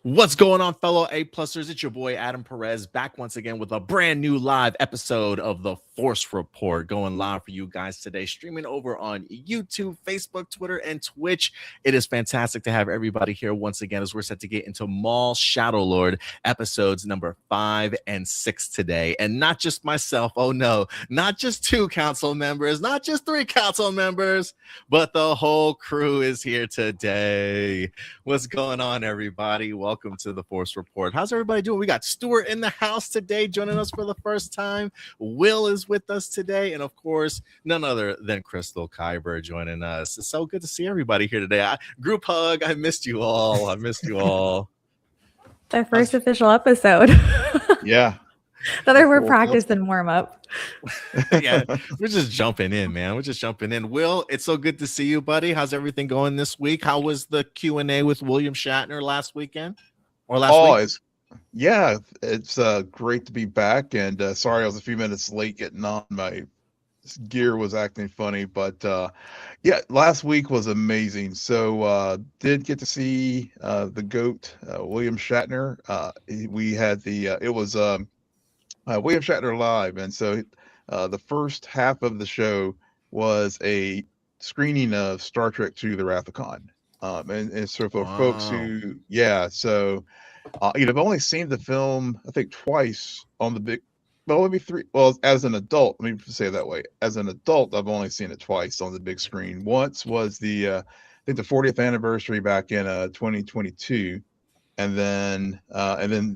What's going on, fellow A-Plusers? It's your boy Adam Perez back once again with a brand new live episode of the Force Report, going live for you guys today, streaming over on YouTube, Facebook, Twitter, and Twitch. It is fantastic to have everybody here once again as we're set to get into Maul Shadow Lord episodes number 5 and 6 today. And not just myself, oh no, not just 2 council members, not just 3 council members, but the whole crew is here today. What's going on, everybody? Welcome to the Force Report. How's everybody doing? We got Stuart in the house today joining us for the first time. Will is with us today. And of course, none other than Crystal Kyber joining us. It's so good to see everybody here today. Group hug. I missed you all. I missed you all. Our first official episode. Yeah. Another more practice than warm up. Yeah, we're just jumping in, man. We're just jumping in. Will, it's so good to see you, buddy. How's everything going this week? How was the Q&A with William Shatner last weekend or last week? It's great to be back. And sorry, I was a few minutes late getting on. My gear was acting funny, but last week was amazing. So did get to see the GOAT, William Shatner. We had it was William Shatner live, and so the first half of the show was a screening of Star Trek II: The Wrath of Khan, and so for folks who, I've only seen the film I think twice on the big, well, maybe 3. Well, as an adult, let me say it that way. As an adult, I've only seen it twice on the big screen. Once was I think the 40th anniversary back in 2022. And then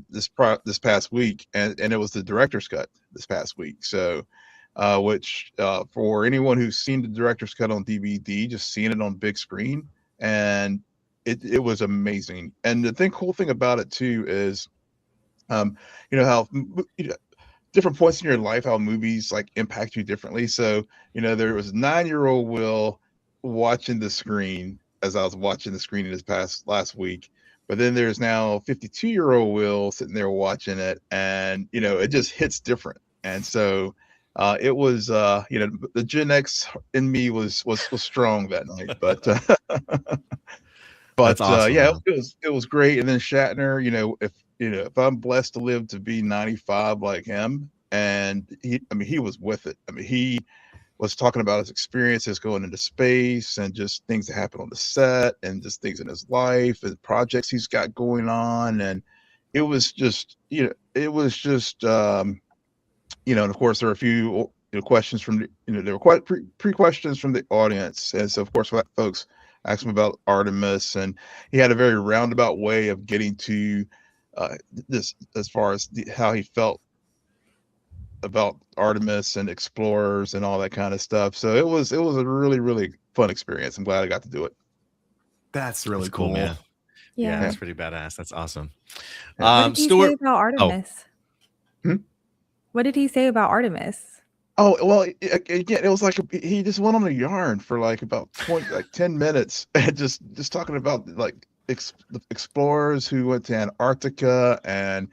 this past week, and it was the director's cut this past week. So, which for anyone who's seen the director's cut on DVD, just seeing it on big screen, and it was amazing. And the cool thing about it too is, how different points in your life, how movies like impact you differently. So, there was 9-year-old Will watching the screen as I was watching the screening last week. But then there's now 52-year-old Will sitting there watching it, and it just hits different. And so it was the Gen X in me was strong that night. But That's awesome, it was great. And then Shatner, if I'm blessed to live to be 95 like him, and he was with it. He was talking about his experiences going into space and just things that happen on the set and just things in his life and projects he's got going on. And it was just, and of course there are a few questions from there were quite pre-questions from the audience. And so of course folks asked him about Artemis, and he had a very roundabout way of getting to this as far as how he felt about Artemis and explorers and all that kind of stuff. So it was a really, really fun experience. I'm glad I got to do it. That's really cool, man. Yeah, that's pretty badass. That's awesome. What did he Stuart, say about Artemis? What did he say about Artemis? Oh, well, again, it was like he just went on a yarn for like about 10 minutes and just talking about like the explorers who went to Antarctica, and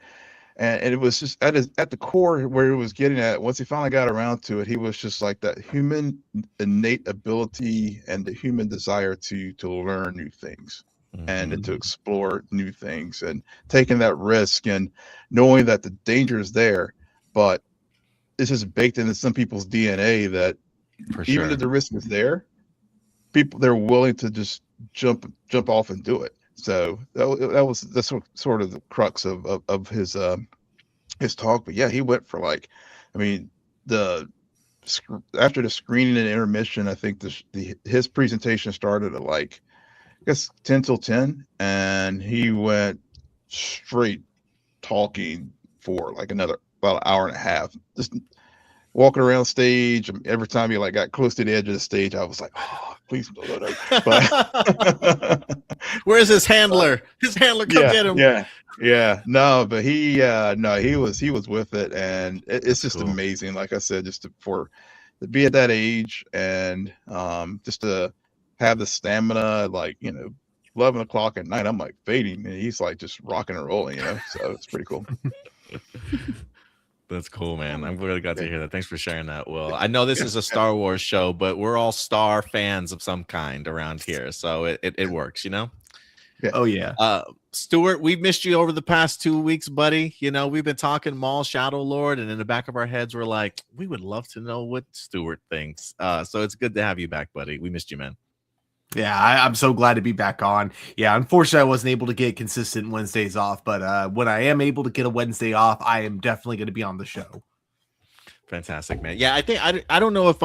it was just at the core where he was getting at. Once he finally got around to it, he was just like that human innate ability and the human desire to learn new things and to explore new things, and taking that risk and knowing that the danger is there, but it's just baked into some people's DNA that even if the risk is there, they're willing to just jump off and do it. So that was sort of the crux of his talk. But yeah, he went for after the screening and intermission, I think his presentation started at I guess 10 till 10, and he went straight talking for about an hour and a half, just walking around stage. Every time he got close to the edge of the stage, I was like, oh, please no. But where's his handler? His handler, come get him. Yeah. No, but he was with it, and it's just cool. Amazing. Like I said, just to be at that age and just to have the stamina, 11 o'clock at night, I'm fading, and he's just rocking and rolling, so it's pretty cool. That's cool, man. I'm really glad to hear that. Thanks for sharing that, Will. I know this is a Star Wars show, but we're all Star fans of some kind around here, so it works, Yeah. Oh yeah. Stuart, we've missed you over the past 2 weeks, buddy. You know, we've been talking Maul, Shadow Lord, and in the back of our heads, we're like, we would love to know what Stuart thinks. So it's good to have you back, buddy. We missed you, man. Yeah, I'm so glad to be back on. Yeah, unfortunately, I wasn't able to get consistent Wednesdays off, but when I am able to get a Wednesday off, I am definitely going to be on the show. Fantastic, man. Yeah, I think I don't know if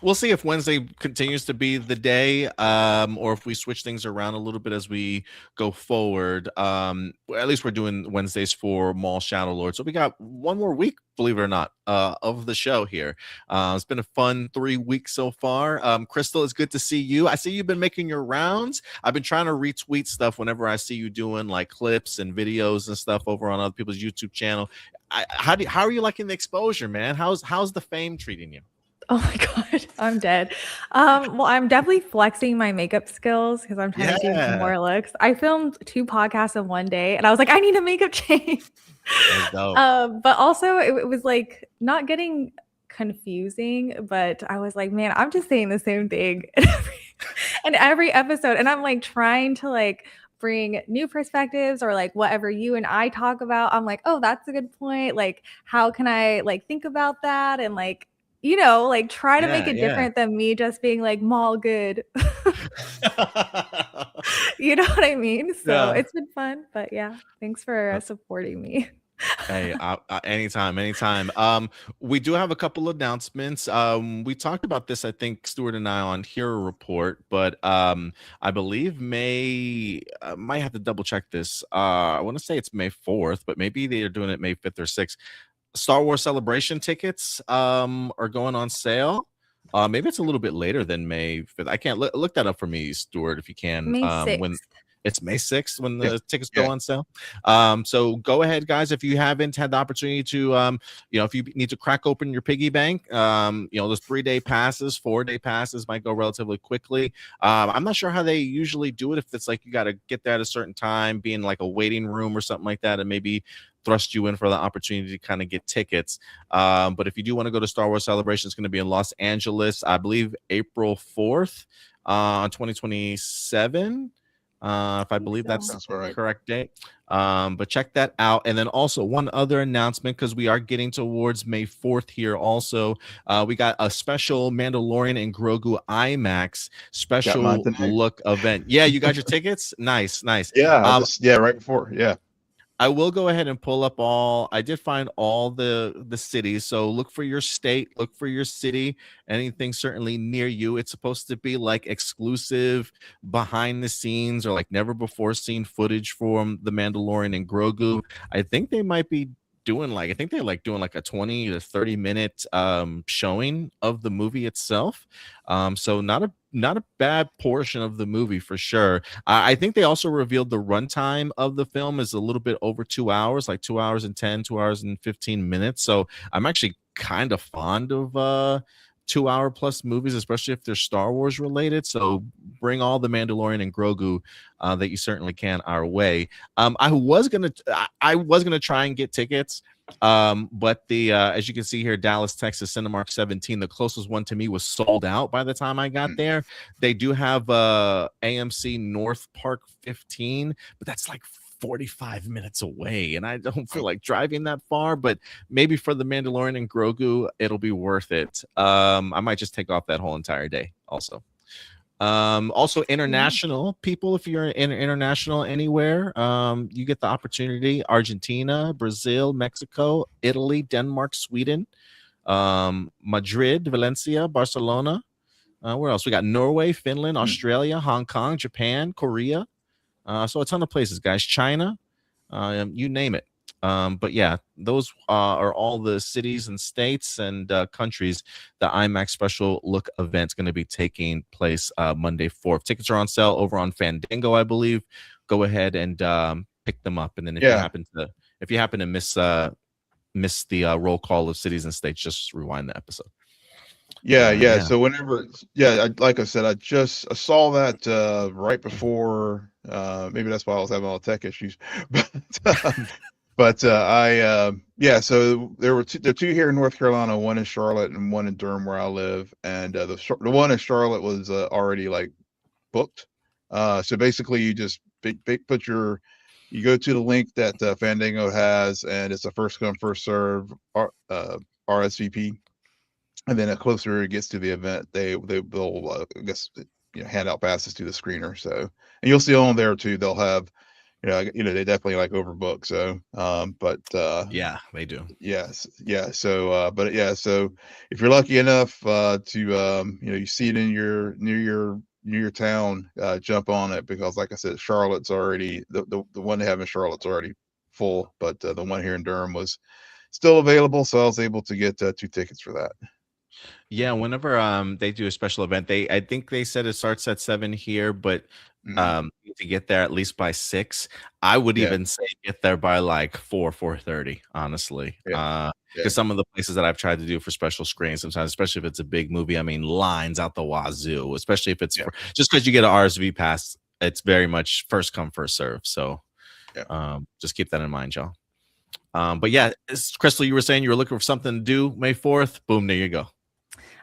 we'll see if Wednesday continues to be the day, or if we switch things around a little bit as we go forward. At least we're doing Wednesdays for Maul Shadow Lord, so we got one more week, believe it or not, of the show here. It's been a fun 3 weeks so far. Crystal, it's good to see you. I see you've been making your rounds. I've been trying to retweet stuff whenever I see you doing like clips and videos and stuff over on other people's YouTube channel. How are you liking the exposure, man? How's the fame treating you? Oh my God, I'm dead. Well, I'm definitely flexing my makeup skills because I'm trying to do more looks. I filmed 2 podcasts in one day and I was like, I need a makeup change. That's dope. But also it was like not getting confusing, but I was like, man, I'm just saying the same thing in every episode. And I'm like trying to like bring new perspectives or like whatever you and I talk about. I'm like, oh, that's a good point. Like, how can I like think about that? And like, you know, like try to make it different than me just being like Maul good. You know what I mean? So it's been fun, but yeah, thanks for supporting me. Hey, anytime. We do have a couple of announcements. We talked about this, I think, Stuart and I on Hero Report, but I believe might have to double check this. I want to say it's May 4th, but maybe they are doing it May 5th or 6th. Star Wars Celebration tickets are going on sale. Maybe it's a little bit later than May 5th. I can't look that up for me, Stuart, if you can. May 6th. When it's May 6th when the tickets go on sale. So go ahead, guys. If you haven't had the opportunity to, if you need to crack open your piggy bank, those 3-day passes, 4-day passes might go relatively quickly. I'm not sure how they usually do it. If it's like you got to get there at a certain time, be in like a waiting room or something like that, and maybe thrust you in for the opportunity to kind of get tickets. But if you do want to go to Star Wars Celebration, it's going to be in Los Angeles, I believe April 4th, 2027. If I believe that's the correct date. But check that out. And then also one other announcement, because we are getting towards May 4th here also. We got a special Mandalorian and Grogu IMAX special look event. Yeah, you got your tickets? Nice. Yeah, right before. Yeah. I will go ahead and pull up I did find all the cities. So look for your state, look for your city, anything certainly near you. It's supposed to be like exclusive behind the scenes or like never before seen footage from the Mandalorian and Grogu. I think they might be doing like a 20 to 30 minute showing of the movie itself. So not a bad portion of the movie for sure. I think they also revealed the runtime of the film is a little bit over 2 hours, like 2 hours and 10, 2 hours and 15 minutes. So I'm actually kind of fond of 2-hour plus movies, especially if they're Star Wars related. So bring all the Mandalorian and Grogu that you certainly can our way. I was gonna try and get tickets, but the as you can see here, Dallas, Texas, Cinemark 17, the closest one to me was sold out by the time I got there. They do have AMC North Park 15, but that's like 45 minutes away, and I don't feel like driving that far, but maybe for the Mandalorian and Grogu it'll be worth it. I might just take off that whole entire day also international people, if you're international anywhere, you get the opportunity. Argentina, Brazil, Mexico, Italy, Denmark, Sweden, Madrid, Valencia, Barcelona, where else we got? Norway, Finland, Australia, Hong Kong, Japan, Korea. So a ton of places, guys. China, you name it. But yeah, those are all the cities and states and countries the IMAX special look event's going to be taking place Monday 4th. Tickets are on sale over on Fandango, I believe. Go ahead and pick them up. And then if you happen to miss the roll call of cities and states, just rewind the episode. Yeah. So whenever, like I said, I saw that right before. Maybe that's why I was having all the tech issues. But so there are two here in North Carolina, one in Charlotte and one in Durham where I live. And the one in Charlotte was already like booked. So basically you just you go to the link that Fandango has, and it's a first come first serve RSVP. And then the closer it gets to the event, they'll I guess hand out passes to the screener. So, and you'll see on there too. They'll have they definitely like overbook. So, yeah, they do. Yes, yeah. So, so if you're lucky enough to you see it in near your town, jump on it, because like I said, Charlotte's already the one they have in Charlotte's already full, but the one here in Durham was still available, so I was able to get 2 tickets for that. Yeah, whenever they do a special event, I think they said it starts at 7 here, but to get there at least by 6. I would even say get there by like 4:30, honestly. Because some of the places that I've tried to do for special screens, sometimes, especially if it's a big movie, I mean, lines out the wazoo, especially if it's just because you get an RSV pass, it's very much first come, first serve. So just keep that in mind, y'all. But yeah, Crystal, you were saying you were looking for something to do May 4th. Boom, there you go.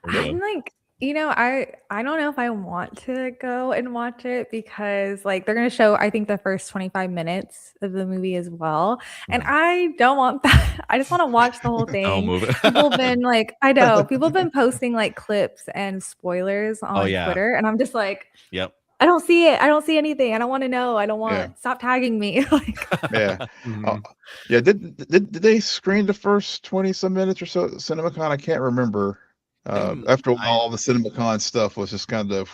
I'm like, I don't know if I want to go and watch it, because like they're going to show, I think, the first 25 minutes of the movie as well. And I don't want that. I just want to watch the whole thing. People have been like, people have been posting like clips and spoilers on Twitter. And I'm just like, yep. I don't see it. I don't see anything. I don't want to know. I don't want, stop tagging me. Did they screen the first 20 some minutes or so at CinemaCon? I can't remember. After a while, all the CinemaCon stuff was just kind of,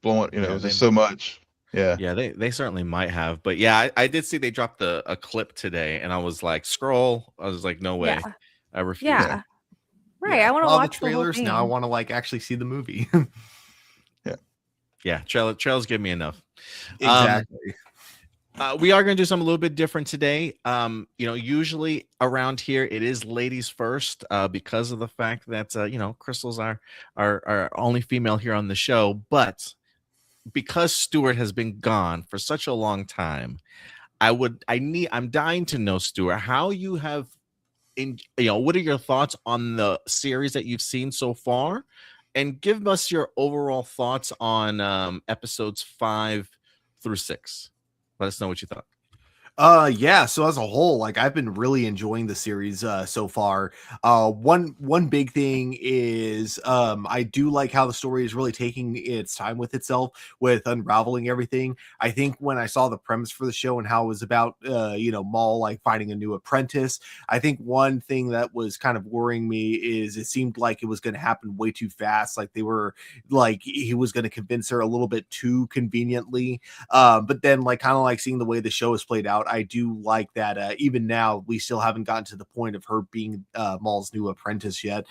blowing, it was just so much. Yeah, they certainly might have. But yeah, I did see they dropped a clip today, and I was like, scroll. I was like, no way. I refuse. Yeah. Right. I want to watch the trailers. The whole thing. Now I want to like actually see the movie. Yeah, trailers give me enough. Exactly. We are going to do something a little bit different today. Usually around here it is ladies first, because of the fact that Crystal's our only female here on the show. But because Stuart has been gone for such a long time, I'm dying to know, Stuart, how you have what are your thoughts on the series that you've seen so far, and give us your overall thoughts on episodes 5 through 6. Let us know what you thought. So as a whole, like, I've been really enjoying the series so far. One big thing is I do like how the story is really taking its time with itself, with unraveling everything. I think when I saw the premise for the show and how it was about Maul like finding a new apprentice, I think one thing that was kind of worrying me is it seemed like it was going to happen way too fast. Like he was going to convince her a little bit too conveniently. But then like kind of like seeing the way the show is played out, I do like that even now we still haven't gotten to the point of her being Maul's new apprentice yet.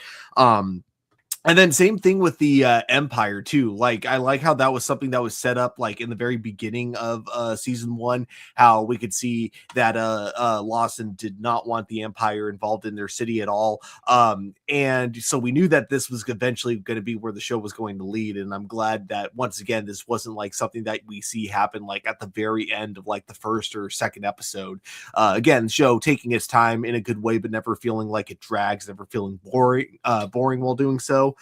And then same thing with the Empire too. Like, I like how that was something that was set up like in the very beginning of season 1, how we could see that Lawson did not want the Empire involved in their city at all. And so we knew that this was eventually going to be where the show was going to lead. And I'm glad that once again, this wasn't like something that we see happen like at the very end of like the first or second episode. Again, show taking its time in a good way, but never feeling like it drags, never feeling boring while doing so.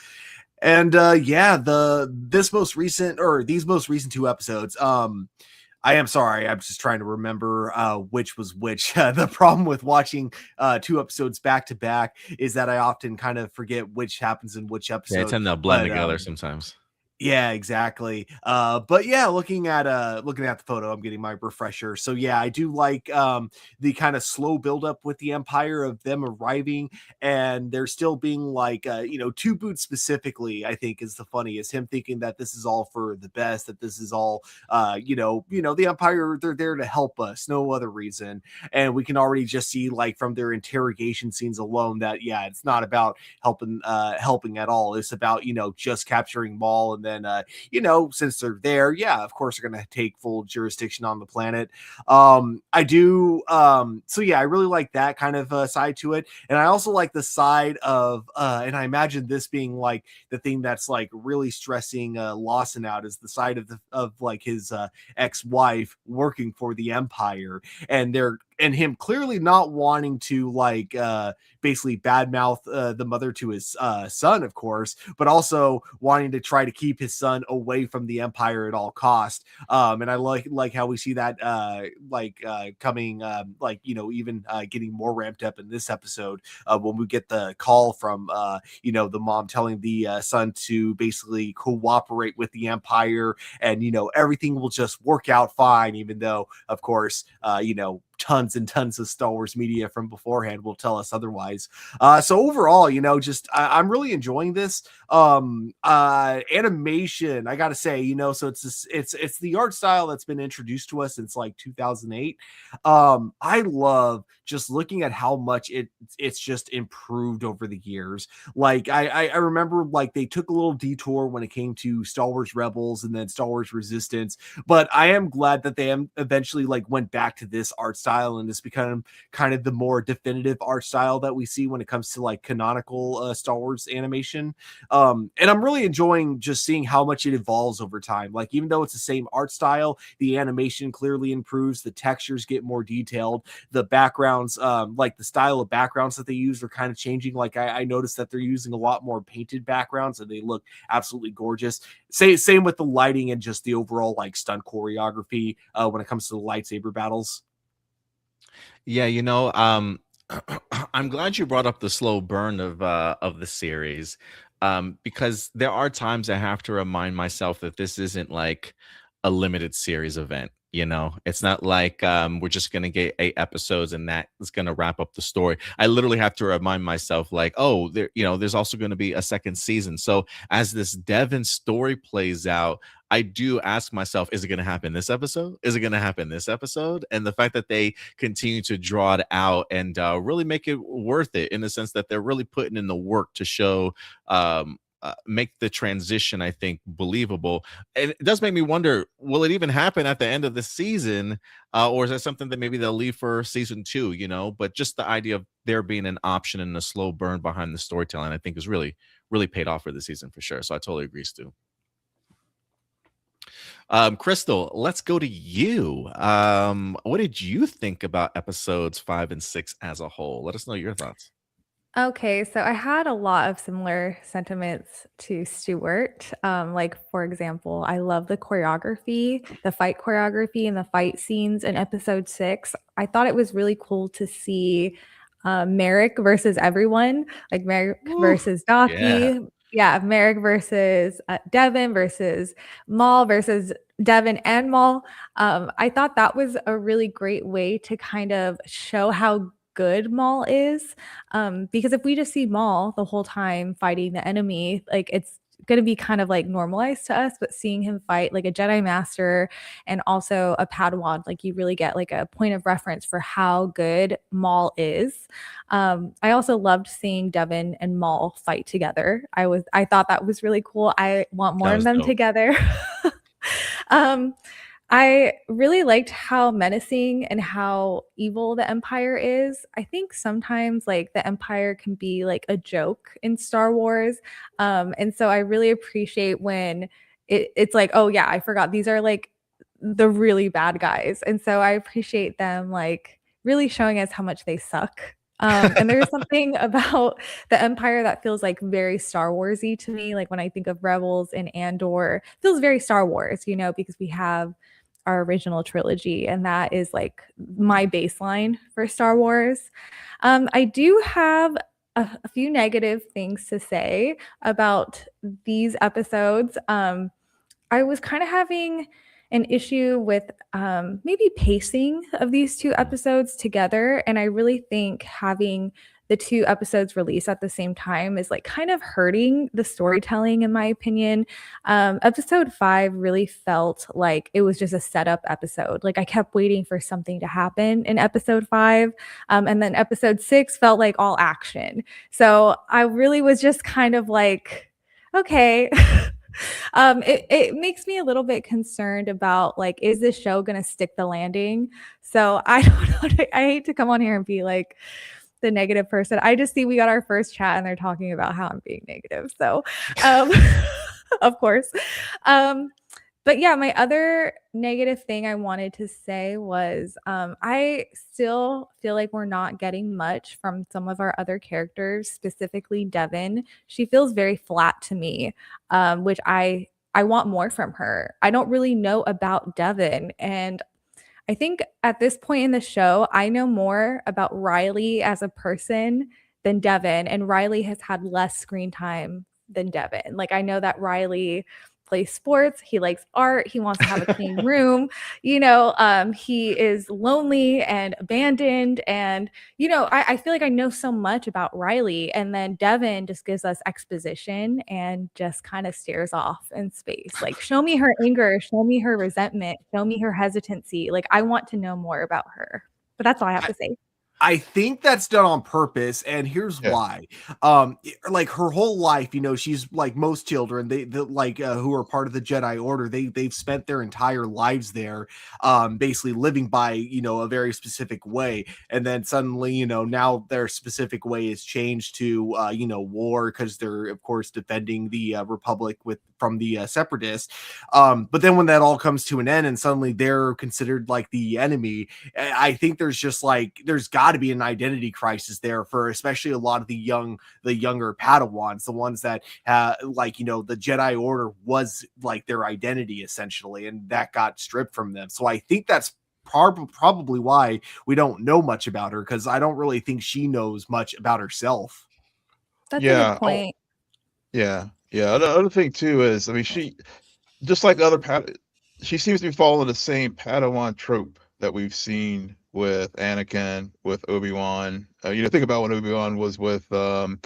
And these most recent 2 episodes, I am sorry, I'm just trying to remember which was which. The problem with watching 2 episodes back to back is that I often kind of forget which happens in which episode. They tend to blend together sometimes. Yeah, exactly. But yeah, looking at the photo, I'm getting my refresher. So yeah, I do like the kind of slow buildup with the Empire of them arriving, and they're still being like Two Boots specifically, I think, is the funniest. Him thinking that this is all for the best, that this is all the Empire, they're there to help us, no other reason. And we can already just see like from their interrogation scenes alone that it's not about helping at all. It's about just capturing Maul. And then since they're there, of course they're gonna take full jurisdiction on the planet. I really like that kind of side to it. And I also like the side of and I imagine this being like the thing that's like really stressing Lawson out, is the side of like his ex-wife working for the Empire, and they're him clearly not wanting to like basically badmouth the mother to his son, of course, but also wanting to try to keep his son away from the Empire at all cost. And I like how we see that coming like, you know, even getting more ramped up in this episode when we get the call from you know, the mom telling the son to basically cooperate with the Empire, and you know, everything will just work out fine, even though of course you know, tons and tons of Star Wars media from beforehand will tell us otherwise. So overall, you know, just I'm really enjoying this animation. I gotta say, you know, so it's the art style that's been introduced to us since like 2008. I love just looking at how much it's just improved over the years. Like I remember like they took a little detour when it came to Star Wars Rebels and then Star Wars Resistance, but I am glad that they eventually like went back to this art style, and it's become kind of the more definitive art style that we see when it comes to like canonical Star Wars animation. And I'm really enjoying just seeing how much it evolves over time. Like, even though it's the same art style, the animation clearly improves, the textures get more detailed, the backgrounds, like the style of backgrounds that they use are kind of changing. Like I noticed that they're using a lot more painted backgrounds and they look absolutely gorgeous. Same with the lighting and just the overall like stunt choreography when it comes to the lightsaber battles. Yeah, you know, I'm glad you brought up the slow burn of the series, because there are times I have to remind myself that this isn't like a limited series event. You know, it's not like we're just gonna get 8 episodes and that is gonna wrap up the story. I literally have to remind myself, like, oh, there, you know, there's also gonna be a second season. So as this Devon story plays out, I do ask myself, is it going to happen this episode? Is it going to happen this episode? And the fact that they continue to draw it out and really make it worth it, in the sense that they're really putting in the work to show, make the transition, I think, believable. And it does make me wonder, will it even happen at the end of the season? Or is that something that maybe they'll leave for season 2, you know? But just the idea of there being an option and a slow burn behind the storytelling, I think is really, really paid off for the season for sure. So I totally agree, Stu. Crystal, let's go to you. What did you think about episodes 5 and 6 as a whole? Let us know your thoughts. Okay, so I had a lot of similar sentiments to Stuart. Like, for example, I love the choreography, the fight choreography, and the fight scenes in episode 6. I thought it was really cool to see Merrick versus everyone, like Merrick versus Yeah. Docky. Yeah, Merrick versus Devin versus Maul versus Devin and Maul. I thought that was a really great way to kind of show how good Maul is. Because if we just see Maul the whole time fighting the enemy, like, it's going to be kind of like normalized to us, but seeing him fight like a Jedi Master and also a Padawan, like, you really get like a point of reference for how good Maul is. I also loved seeing Devin and Maul fight together. I thought that was really cool. I want more of them dope. together. I really liked how menacing and how evil the Empire is. I think sometimes like the Empire can be like a joke in Star Wars. And so I really appreciate when it's like, oh yeah, I forgot these are like the really bad guys. And so I appreciate them like really showing us how much they suck. And there's something about the Empire that feels like very Star Warsy to me. Like when I think of Rebels and Andor, it feels very Star Wars, you know, because we have our original trilogy, and that is like my baseline for Star Wars. I do have a few negative things to say about these episodes. I was kind of having an issue with maybe pacing of these 2 episodes together, and I really think having the 2 episodes released at the same time is like kind of hurting the storytelling, in my opinion. Episode 5 really felt like it was just a setup episode. Like, I kept waiting for something to happen in episode 5. And then episode 6 felt like all action. So I really was just kind of like, okay. It makes me a little bit concerned about, like, is this show going to stick the landing? So I don't know. I hate to come on here and be like the negative person. I just see we got our first chat and they're talking about how I'm being negative. So, of course. But yeah, my other negative thing I wanted to say was I still feel like we're not getting much from some of our other characters, specifically Devin. She feels very flat to me, which I want more from her. I don't really know about Devin, and I think at this point in the show, I know more about Riley as a person than Devin, and Riley has had less screen time than Devin. Like, I know that Riley plays sports, he likes art, he wants to have a clean room, he is lonely and abandoned. And, I feel like I know so much about Riley. And then Devin just gives us exposition and just kind of stares off in space. Like, show me her anger, show me her resentment, show me her hesitancy. Like, I want to know more about her. But that's all I have to say. I think that's done on purpose, and here's why. Like her whole life, she's like most children, they who are part of the Jedi Order, they've spent their entire lives there, basically living by a very specific way, and then suddenly now their specific way is changed to war, because they're of course defending the Republic from the Separatists. But then when that all comes to an end, and suddenly they're considered like the enemy, I think there's got to be an identity crisis there for especially a lot of the younger Padawans, the ones that the Jedi Order was like their identity essentially, and that got stripped from them. So I think that's probably why we don't know much about her, because I don't really think she knows much about herself. That's a good point. Yeah. Another thing too is, I mean, she, just like other she seems to be following the same Padawan trope that we've seen with Anakin, with Obi-Wan. Think about when Obi-Wan was with Qui-Gon.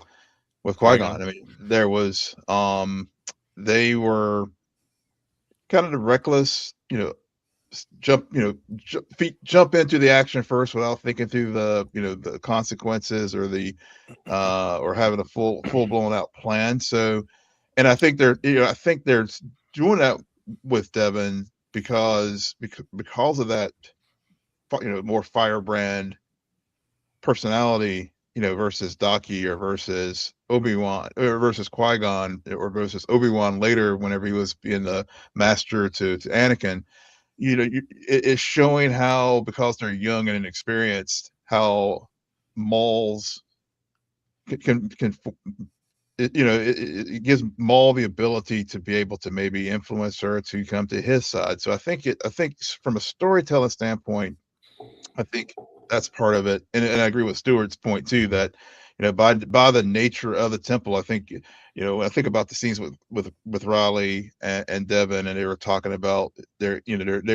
I mean, there was they were kind of the reckless, jump into the action first without thinking through the consequences, or or having a full blown out plan. So, and I think they're doing that with Devin because of that, more firebrand personality, versus Daki, or versus Obi-Wan, or versus Qui-Gon, or versus Obi-Wan later whenever he was being the master to Anakin. It's showing how, because they're young and inexperienced, how Maul's can it gives Maul the ability to be able to maybe influence her to come to his side. So I think from a storytelling standpoint, I think that's part of it. And I agree with Stuart's point too, that by the nature of the temple, I think when I think about the scenes with Riley and Devin, and they were talking about their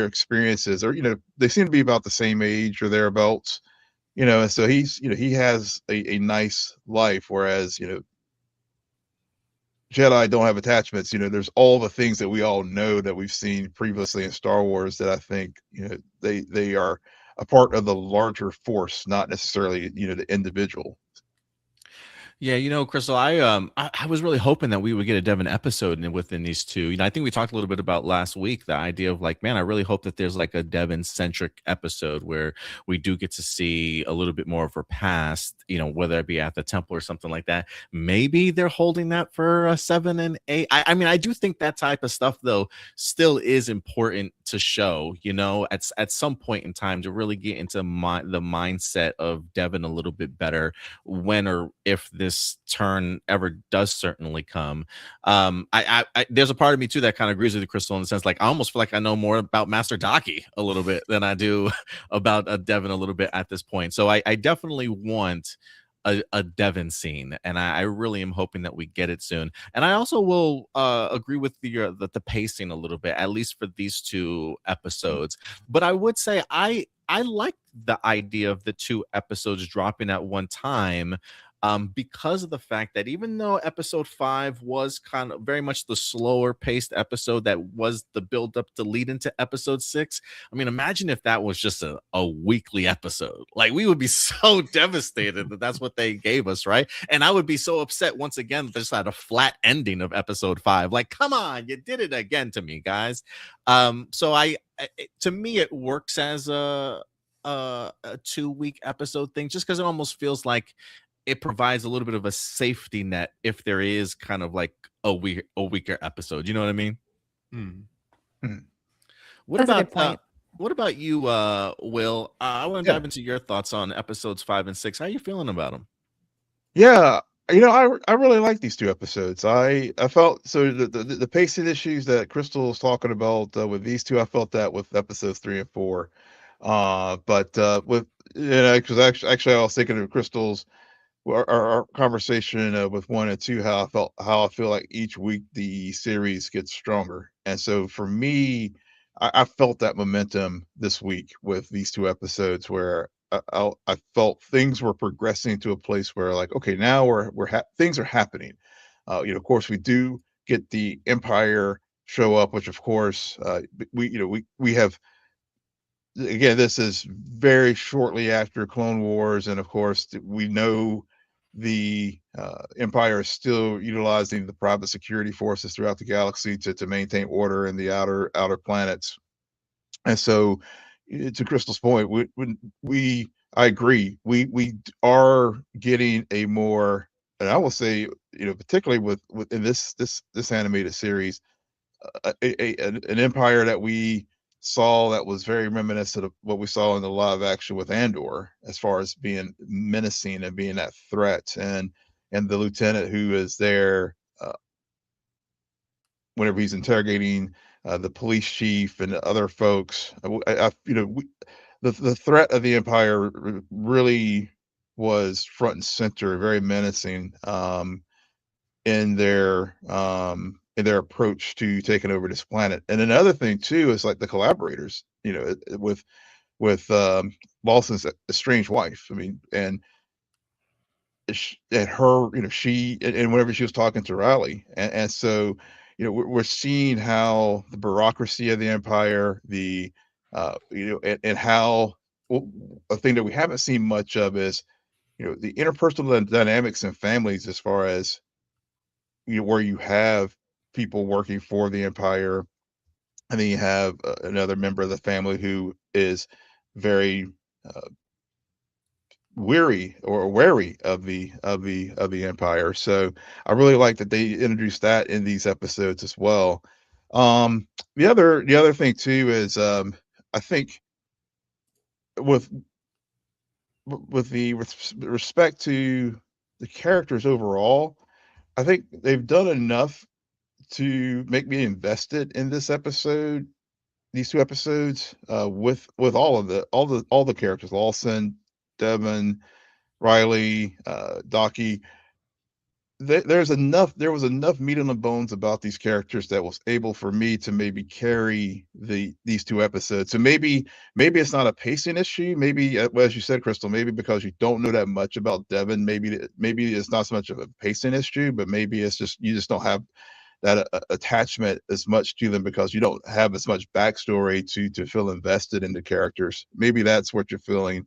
experiences, or they seem to be about the same age or thereabouts, and so he has a nice life, whereas Jedi don't have attachments. There's all the things that we all know that we've seen previously in Star Wars, that I think they are a part of the larger force, not necessarily the individual. Yeah, Crystal, I was really hoping that we would get a Devin episode within these two. I think we talked a little bit about last week, the idea of like, man, I really hope that there's like a Devin centric episode where we do get to see a little bit more of her past, whether it be at the temple or something like that. Maybe they're holding that for 7 and 8. I mean, I do think that type of stuff though still is important to show, at some point in time, to really get into the mindset of Devin a little bit better, when or if this turn ever does certainly come. I there's a part of me too that kind of agrees with you, Crystal, in the sense like I almost feel like I know more about Master Daki a little bit than I do about Devin a little bit at this point. So I definitely want a Devin scene, and I really am hoping that we get it soon. And I also will agree with the pacing a little bit, at least for these two episodes. But I would say I like the idea of the 2 episodes dropping at one time, because of the fact that even though episode 5 was kind of very much the slower paced episode that was the build up to lead into episode 6, I mean, imagine if that was just a weekly episode. Like, we would be so devastated that that's what they gave us, right? And I would be so upset once again that they just had a flat ending of episode 5. Like, come on, you did it again to me, guys. So to me, it works as a 2-week episode thing, just because it almost feels like it provides a little bit of a safety net if there is kind of like a weaker episode. You know what I mean? Mhm. What That's a about good point. what about you, Will? I want to Yeah. dive into your thoughts on episodes 5 and 6. How are you feeling about them? Yeah, I really like these 2 episodes. I felt so the pacing issues that Crystal was talking about, with these 2, I felt that with episodes 3 and 4. But, with because actually, I was thinking of Crystal's our conversation, with 1 and 2, how I feel like each week the series gets stronger. And so for me, I felt that momentum this week with these 2 episodes where I felt things were progressing to a place where like, okay, now things are happening. Of course, we do get the Empire show up, which of course, we have again, this is very shortly after Clone Wars, and of course, we know the Empire is still utilizing the private security forces throughout the galaxy to maintain order in the outer planets. And so, to Crystal's point, I agree. We are getting a more, and I will say, particularly with in this animated series, an empire that we saw that was very reminiscent of what we saw in the live action with Andor, as far as being menacing and being that threat, and the lieutenant who is there whenever he's interrogating the police chief and other folks. The threat of the empire really was front and center, very menacing. In their approach to taking over this planet. And another thing too is like the collaborators, with Lawson's estranged wife. I mean, and her, she and whenever she was talking to Riley, and so we're seeing how the bureaucracy of the empire, and how well, a thing that we haven't seen much of is the interpersonal dynamics in families, as far as where you have people working for the empire, and then you have another member of the family who is very uh, weary or wary of the empire. So I really like that they introduced that in these episodes as well. Um, the other thing too is, I think with with respect to the characters overall, I think they've done enough to make me invested in these 2 episodes, with all the characters, Lawson, Devon, Riley, Docky. There was enough meat on the bones about these characters that was able for me to maybe carry these 2 episodes. So maybe it's not a pacing issue. Maybe, well, as you said, Crystal, maybe because you don't know that much about Devon, maybe it's not so much of a pacing issue, but maybe it's just you just don't have that attachment as much to them because you don't have as much backstory to feel invested in the characters. Maybe that's what you're feeling.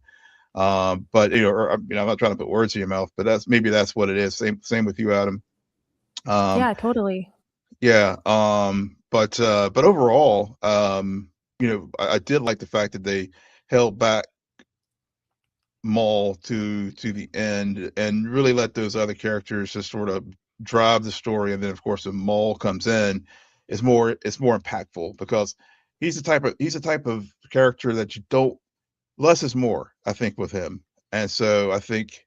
But I'm not trying to put words in your mouth, but that's what it is. Same with you, Adam. Um, Yeah, totally. yeah. But overall, I did like the fact that they held back Maul to the end and really let those other characters just sort of drive the story. And then, of course, when Maul comes in, it's more impactful because he's the type of character that you don't less is more, I think, with him. And so I think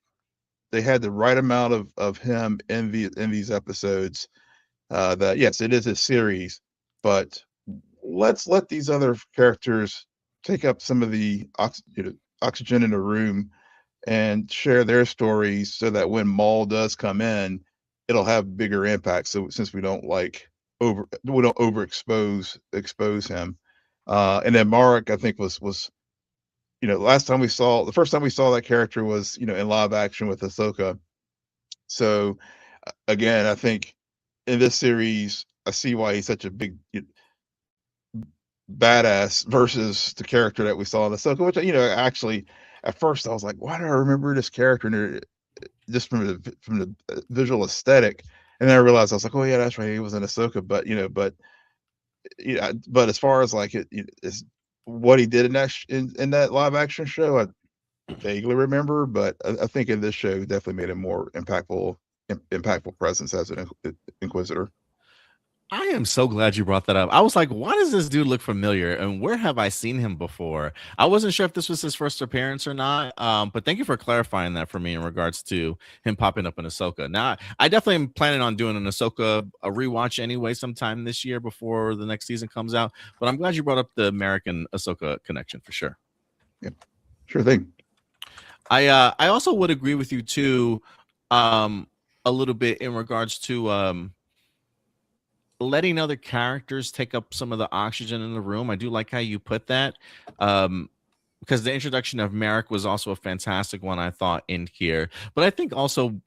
they had the right amount of him in these episodes. That yes, it is a series, but let's let these other characters take up some of the oxygen in the room and share their stories, so that when Maul does come in, it'll have bigger impact. So since we don't overexpose him, and then Marek, I think, was the first time we saw that character was, in live action with Ahsoka. So again, I think in this series, I see why he's such a big badass versus the character that we saw in Ahsoka, which, actually at first I was like, why do I remember this character? And just from the visual aesthetic. And then I realized, I was like, oh yeah, that's right, he was in Ahsoka. But as far as like is what he did in that live action show, I vaguely remember, but I think in this show definitely made a more impactful presence as an inquisitor. I am so glad you brought that up. I was like, why does this dude look familiar? And where have I seen him before? I wasn't sure if this was his first appearance or not. But thank you for clarifying that for me in regards to him popping up in Ahsoka. Now, I definitely am planning on doing an Ahsoka a rewatch anyway sometime this year before the next season comes out. But I'm glad you brought up the American Ahsoka connection for sure. Yep. Sure thing. I also would agree with you too, a little bit in regards to letting other characters take up some of the oxygen in the room. I do like how you put that, because the introduction of Merrick was also a fantastic one, I thought, in here. But I think also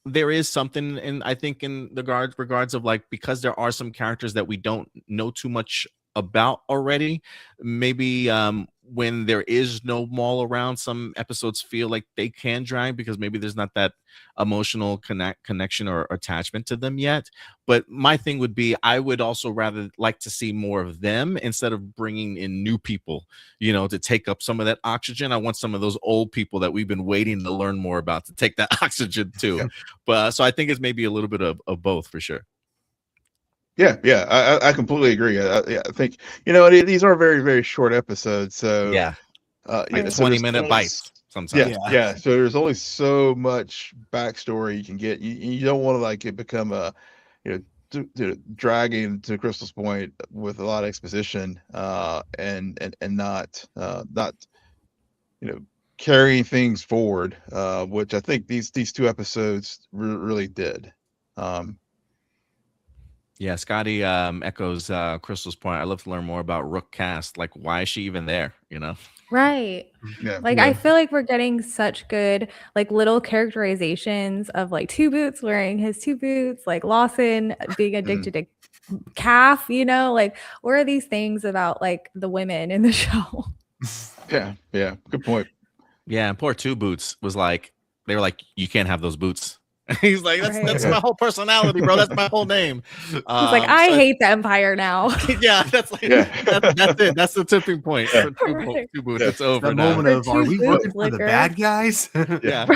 there is something, and I think in the regards of like, because there are some characters that we don't know too much about already, maybe when there is no Maul around, some episodes feel like they can drag because maybe there's not that emotional connection or attachment to them yet. But my thing would be, I would also rather like to see more of them instead of bringing in new people, to take up some of that oxygen. I want some of those old people that we've been waiting to learn more about to take that oxygen too. Yeah. But so I think it's maybe a little bit of both for sure. Yeah, I completely agree. I think these are very, very short episodes, so Yeah, so 20-minute bites sometimes. Yeah. So there's only so much backstory you can get. You don't want to like it become a to dragging to Crystal's point with a lot of exposition, and not carrying things forward, which I think these two episodes really did. Yeah, Scotty echoes Crystal's point. I'd love to learn more about Rook Cast. Like, why is she even there? Right. Yeah, Like, I feel like we're getting such good, like, little characterizations of like Two Boots wearing his two boots, like Lawson being addicted to calf, like, what are these things about like the women in the show? Yeah, good point. Yeah, and poor Two Boots was like, they were like, you can't have those boots. He's like, that's Right. my whole personality, bro. That's my whole name. He's like, I hate the Empire now. Yeah, that's like that's it. That's the tipping point for Two Boots. It's over that now. moment of, are we working for the bad guys? Yeah.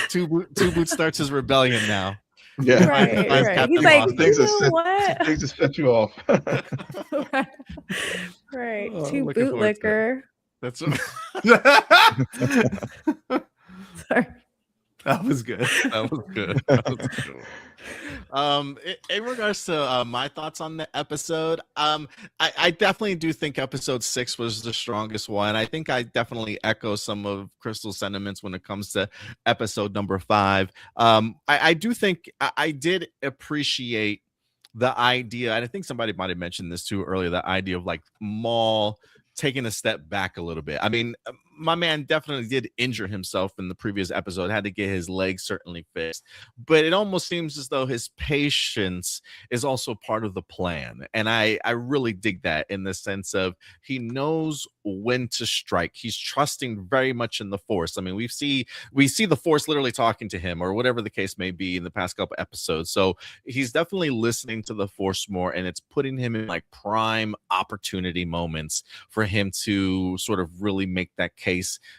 Two Boots starts his rebellion now. Yeah. Right. He's like, things what? Things to set you off. Right. Oh, Two bootlicker. That's Sorry. That was good. That was good. In regards to my thoughts on the episode, I definitely do think episode 6 was the strongest one. I think I definitely echo some of Crystal's sentiments when it comes to episode number 5. I do think I did appreciate the idea, and I think somebody might have mentioned this too earlier, the idea of like Maul taking a step back a little bit. I mean, my man definitely did injure himself in the previous episode, had to get his legs certainly fixed, but it almost seems as though his patience is also part of the plan. And I really dig that, in the sense of he knows when to strike. He's trusting very much in the Force. I mean, we see the Force literally talking to him, or whatever the case may be, in the past couple episodes. So he's definitely listening to the Force more, and it's putting him in like prime opportunity moments for him to sort of really make that case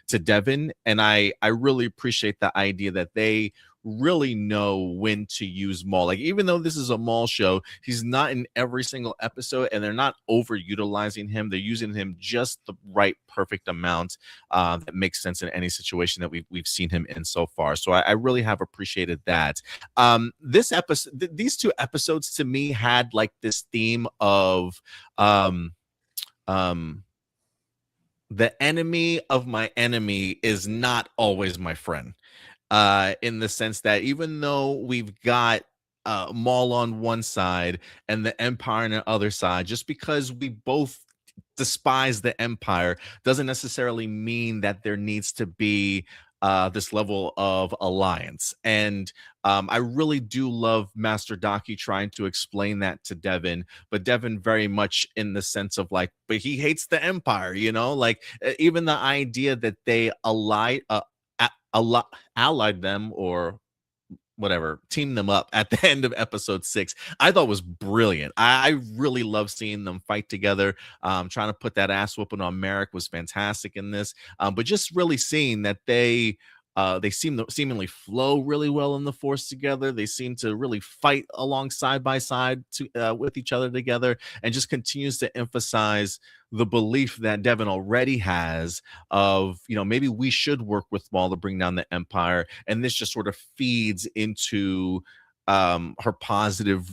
to Devin. And I really appreciate the idea that they really know when to use Maul. Like, even though this is a Maul show, he's not in every single episode, and they're not overutilizing him. They're using him just the right, perfect amount that makes sense in any situation that we've seen him in so far. So I really have appreciated that. This episode, these 2 episodes to me had like this theme of the enemy of my enemy is not always my friend, in the sense that even though we've got Maul on one side and the Empire on the other side, just because we both despise the Empire doesn't necessarily mean that there needs to be this level of alliance. And I really do love Master Daki trying to explain that to Devin, but Devin very much in the sense of like, but he hates the Empire, like even the idea that they allied them, or whatever, team them up at the end of episode 6, I thought was brilliant. I really love seeing them fight together. Trying to put that ass whooping on Merrick was fantastic in this. But just really seeing that they They seemingly flow really well in the Force together. They seem to really fight along side by side with each other together, and just continues to emphasize the belief that Devin already has of, maybe we should work with Maul to bring down the Empire. And this just sort of feeds into her positive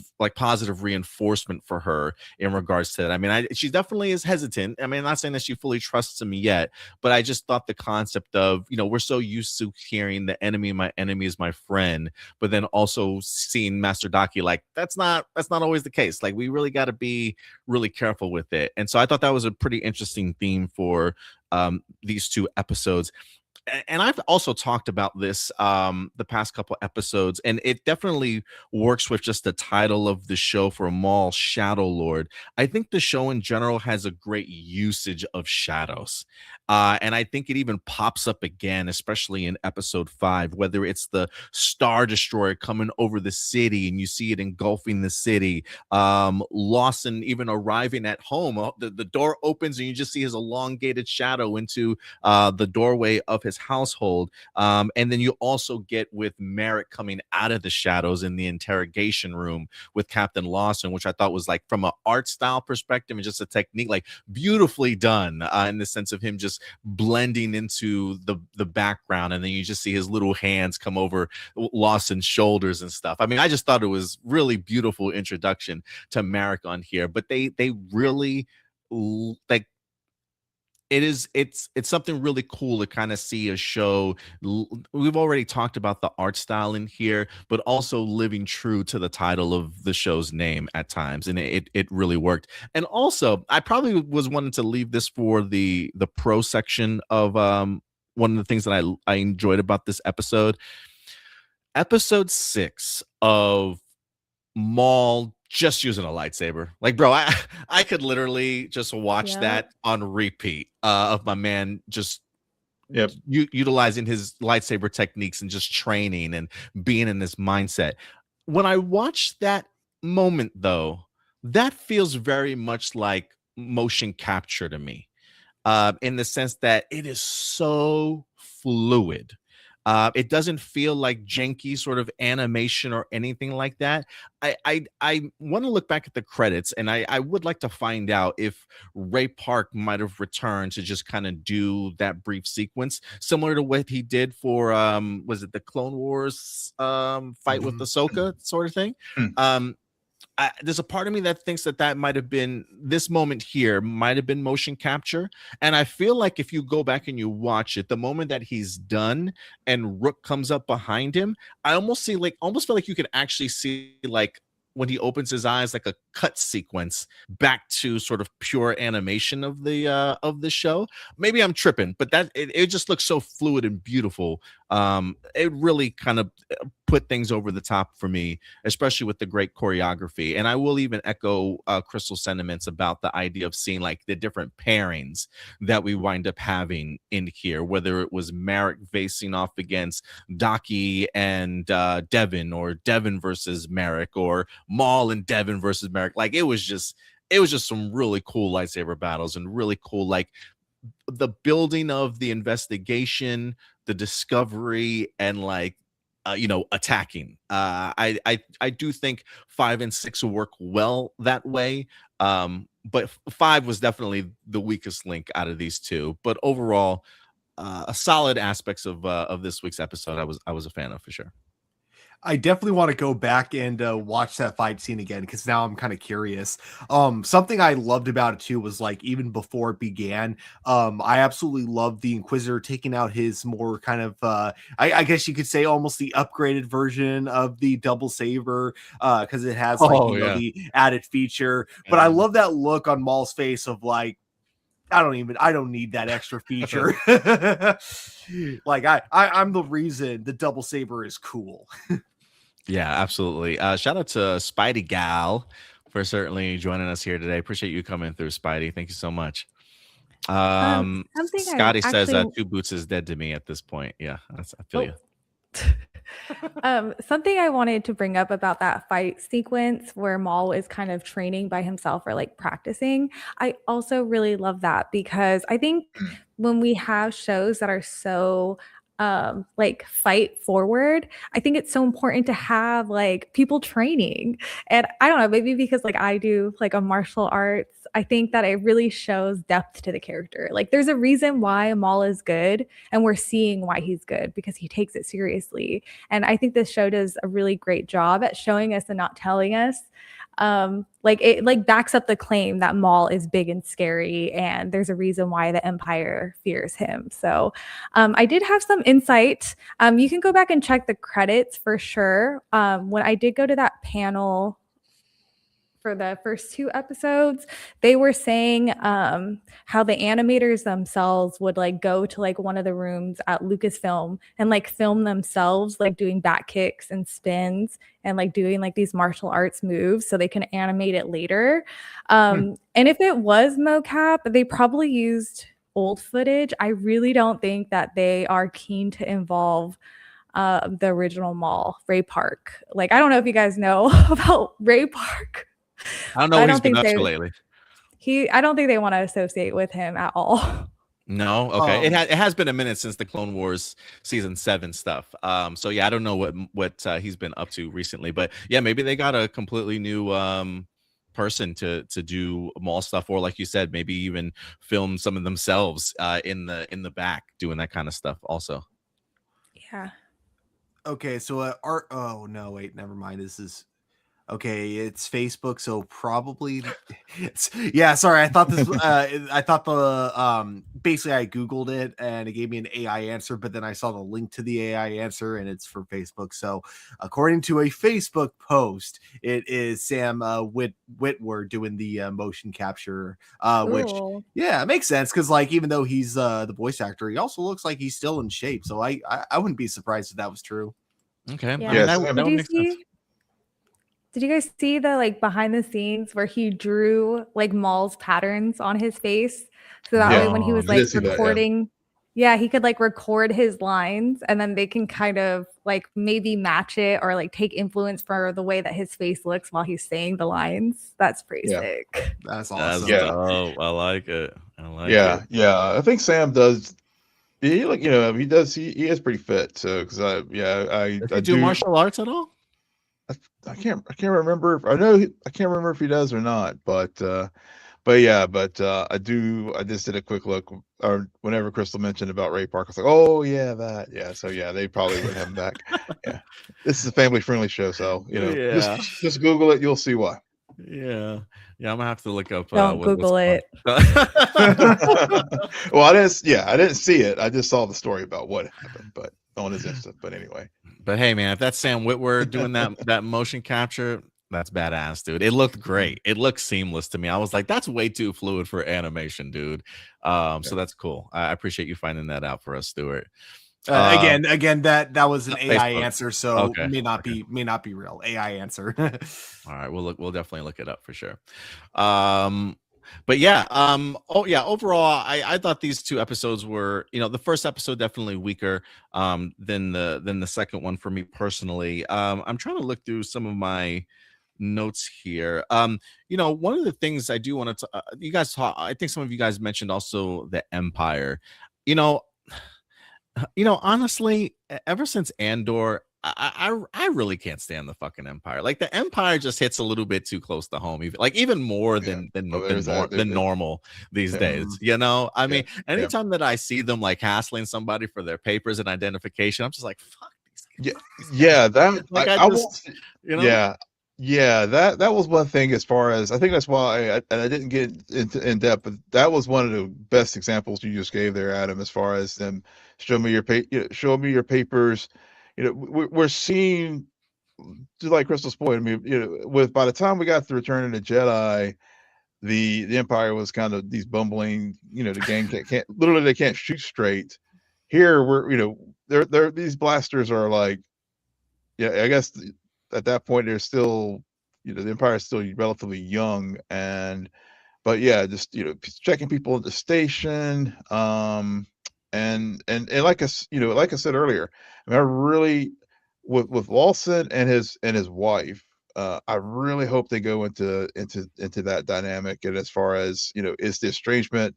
reinforcement for her in regards to that. I mean, she definitely is hesitant. I mean, I'm not saying that she fully trusts him yet, but I just thought the concept of, we're so used to hearing the enemy of my enemy is my friend, but then also seeing Master Daki, like that's not always the case. Like, we really got to be really careful with it. And so I thought that was a pretty interesting theme for these 2 episodes. And I've also talked about this the past couple episodes, and it definitely works with just the title of the show for Maul, Shadow Lord. I think the show in general has a great usage of shadows. And I think it even pops up again, especially in episode 5, whether it's the Star Destroyer coming over the city and you see it engulfing the city. Lawson even arriving at home, the door opens and you just see his elongated shadow into the doorway of his household. And then you also get with Merrick coming out of the shadows in the interrogation room with Captain Lawson, which I thought was, like, from an art style perspective and just a technique, like, beautifully done in the sense of him just blending into the background. And then you just see his little hands come over Lawson's shoulders and stuff. I mean, I just thought it was really beautiful introduction to Merrick on here, but they really, like, it's something really cool to kind of see a show. We've already talked about the art style in here, but also living true to the title of the show's name at times, and it really worked. And also, I probably was wanting to leave this for the pro section of one of the things that I enjoyed about this episode. Episode 6 of Maul just using a lightsaber. Like, bro, I could literally just watch that on repeat of my man just utilizing his lightsaber techniques and just training and being in this mindset. When I watch that moment, though, that feels very much like motion capture to me, in the sense that it is so fluid. It doesn't feel like janky sort of animation or anything like that. I want to look back at the credits, and I would like to find out if Ray Park might have returned to just kind of do that brief sequence, similar to what he did for was it the Clone Wars fight with Ahsoka sort of thing. There's a part of me that thinks that might have been, this moment here might have been motion capture. And I feel like if you go back and you watch it, the moment that he's done and Rook comes up behind him, I almost feel like you can actually see, like, when he opens his eyes, like a cut sequence back to sort of pure animation of the show. Maybe I'm tripping, but that it just looks so fluid and beautiful. It really kind of put things over the top for me, especially with the great choreography. And I will even echo Crystal's sentiments about the idea of seeing, like, the different pairings that we wind up having in here, whether it was Merrick facing off against Daki and Devin, or Devin versus Merrick, or Maul and Devin versus Merrick. Like, it was just some really cool lightsaber battles, and really cool, like, the building of the investigation, the discovery, and, like, attacking. I do think 5 and 6 will work well that way. But 5 was definitely the weakest link out of these 2. But overall, a solid aspects of this week's episode, I was a fan of, for sure. I definitely want to go back and watch that fight scene again, because now I'm kind of curious. Something I loved about it too was, like, even before it began, I absolutely loved the Inquisitor taking out his more kind of, I guess you could say, almost the upgraded version of the double saber, because it has, like, the added feature. But I love that look on Maul's face of, like, I don't need that extra feature. Like, I'm the reason the double saber is cool. Yeah, absolutely. Shout out to Spidey Gal for certainly joining us here today. Appreciate you coming through, Spidey. Thank you so much. Scotty says 2 Boots is dead to me at this point. Yeah, I feel you. Something I wanted to bring up about that fight sequence where Maul is kind of training by himself, or, like, practicing. I also really love that, because I think when we have shows that are so like fight forward. I think it's so important to have like people training. And I don't know, maybe because like I do like a martial arts, I think that it really shows depth to the character. Like there's a reason why Maul is good, and we're seeing why he's good because he takes it seriously. And I think this show does a really great job at showing us and not telling us. Like it like backs up the claim that Maul is big and scary, and there's a reason why the Empire fears him. So I did have some insight. You can go back and check the credits for sure. When I did go to that panel for the first 2 episodes, they were saying how the animators themselves would like go to like one of the rooms at Lucasfilm and like film themselves like doing back kicks and spins and like doing like these martial arts moves so they can animate it later. And if it was mocap, they probably used old footage. I really don't think that they are keen to involve the original Maul, Ray Park. Like, I don't know if you guys know about Ray Park. I don't know what he's been up to lately. I don't think they want to associate with him at all. No, okay. It has been a minute since the Clone Wars season 7 stuff. So yeah, I don't know what he's been up to recently, but yeah, maybe they got a completely new person to do Maul stuff, or like you said, maybe even film some of themselves in the back doing that kind of stuff also. Yeah. Okay, so art. Oh no, wait, never mind. This is. Okay, it's Facebook, so probably yeah, sorry. I thought this I thought the basically I googled it and it gave me an AI answer, but then I saw the link to the AI answer and it's for Facebook. So, according to a Facebook post, it is Sam Witwer doing the motion capture, which yeah, it makes sense cuz like even though he's the voice actor, he also looks like he's still in shape. So I wouldn't be surprised if that was true. Okay. Yeah. I mean, that would make sense. Did you guys see the like behind the scenes where he drew like Maul's patterns on his face? So that way when he was like recording, he could like record his lines and then they can kind of like maybe match it or like take influence for the way that his face looks while he's saying the lines. That's pretty sick. That's awesome. Oh, I like it. I like it. Yeah. I think Sam does. He like he does. He is pretty fit. So because I do martial arts at all. I can't remember. I can't remember if he does or not, but I just did a quick look. Or whenever Crystal mentioned about Ray Park, I was like, oh yeah, that So yeah, they probably would have him back. Yeah, this is a family friendly show, so just Google it, you'll see why. Yeah, I'm gonna have to look up. Don't Google it. Well, I didn't see it. I just saw the story about what happened, but on his Insta. But anyway. But hey, man, if that's Sam Witwer doing that motion capture, that's badass, dude. It looked great. It looked seamless to me. I was like, that's way too fluid for animation, dude. So that's cool. I appreciate you finding that out for us, Stuart. Again, that was an AI Facebook answer, so may not be real. AI answer. All right, we'll definitely look it up for sure. But yeah, overall, I thought these 2 episodes were, the first episode definitely weaker than the second one for me personally. I'm trying to look through some of my notes here. One of the things I do want to you guys talk, I think some of you guys mentioned also the Empire. Honestly, ever since Andor, I really can't stand the fucking Empire. Like the Empire just hits a little bit too close to home, even more than normal these days. I mean, anytime that I see them like hassling somebody for their papers and identification, I'm just like, fuck these guys. Yeah, that like I just, that was one thing. As far as I think that's why I didn't get into in depth, but that was one of the best examples you just gave there, Adam. As far as them, show me your papers. We're seeing, just like Crystal's point. I mean, by the time we got to Return of the Jedi, the Empire was kind of these bumbling. The gang can't literally they can't shoot straight. Here we're they're these blasters are like, I guess at that point they're still the Empire is still relatively young, but yeah, just checking people at the station. And like I said earlier, I mean, I really with Lawson and his wife, I really hope they go into that dynamic. And as far as is the estrangement,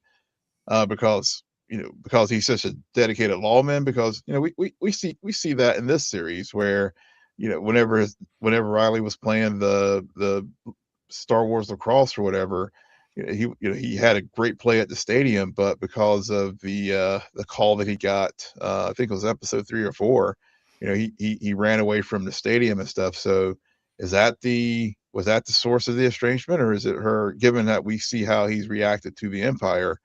because because he's such a dedicated lawman. Because we see that in this series where whenever Riley was playing the Star Wars lacrosse or whatever, he had a great play at the stadium, but because of the call that he got, I think it was episode 3 or 4, he ran away from the stadium and stuff. So was that the source of the estrangement, or is it her? Given that we see how he's reacted to the Empire,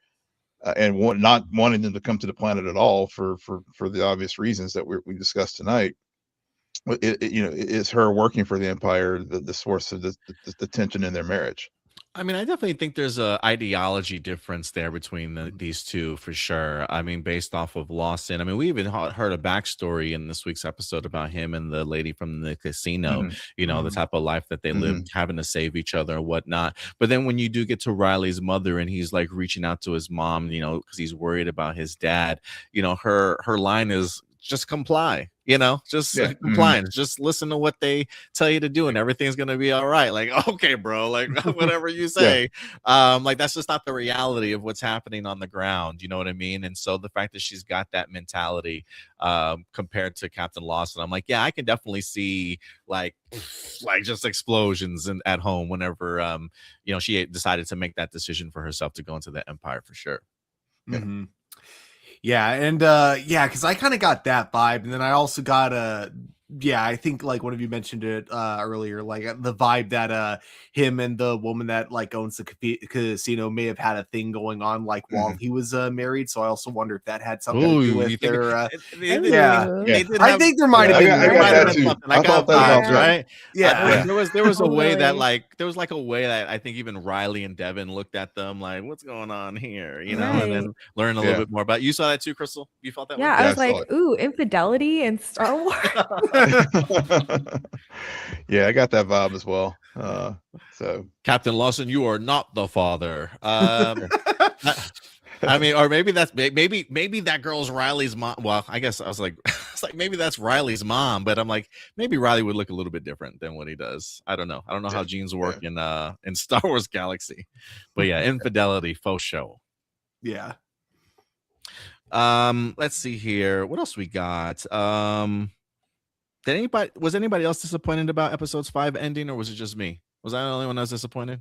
and not wanting them to come to the planet at all for the obvious reasons that we discussed tonight, is her working for the Empire the source of the tension in their marriage? I mean, I definitely think there's a ideology difference there between these two for sure. I mean, based off of Lawson. I mean, we even heard a backstory in this week's episode about him and the lady from the casino, the type of life that they lived, having to save each other and whatnot. But then when you do get to Riley's mother and he's like reaching out to his mom, because he's worried about his dad, her line is just comply, compliance, just listen to what they tell you to do and everything's going to be all right. Like, okay, bro, like whatever you say. Like that's just not the reality of what's happening on the ground. You know what I mean? And so the fact that she's got that mentality compared to Captain Lawson, I'm like, yeah, I can definitely see like just explosions at home whenever, she decided to make that decision for herself to go into the Empire for sure. Mm-hmm. Yeah, and because I kind of got that vibe, and then I also got I think like one of you mentioned it earlier, like the vibe that him and the woman that like owns the casino may have had a thing going on like while he was married. So I also wonder if that had something to do with their. I think there might have been something. I got vibes, right? There was a way that I think even Riley and Devin looked at them like, what's going on here, and then learn a little bit more about. You saw that too, Crystal? You felt that? Yeah, I was like, ooh, infidelity in Star Wars. Yeah, I got that vibe as well. So Captain Lawson, you are not the father. I mean, or maybe that girl's Riley's mom. Well, I guess I was like, maybe that's Riley's mom, but I'm like, maybe Riley would look a little bit different than what he does. I don't know how genes work in Star Wars Galaxy, but yeah, infidelity, faux show. Yeah. Let's see here. What else we got? Was anybody else disappointed about episodes 5 ending, or was it just me? Was I the only one that was disappointed?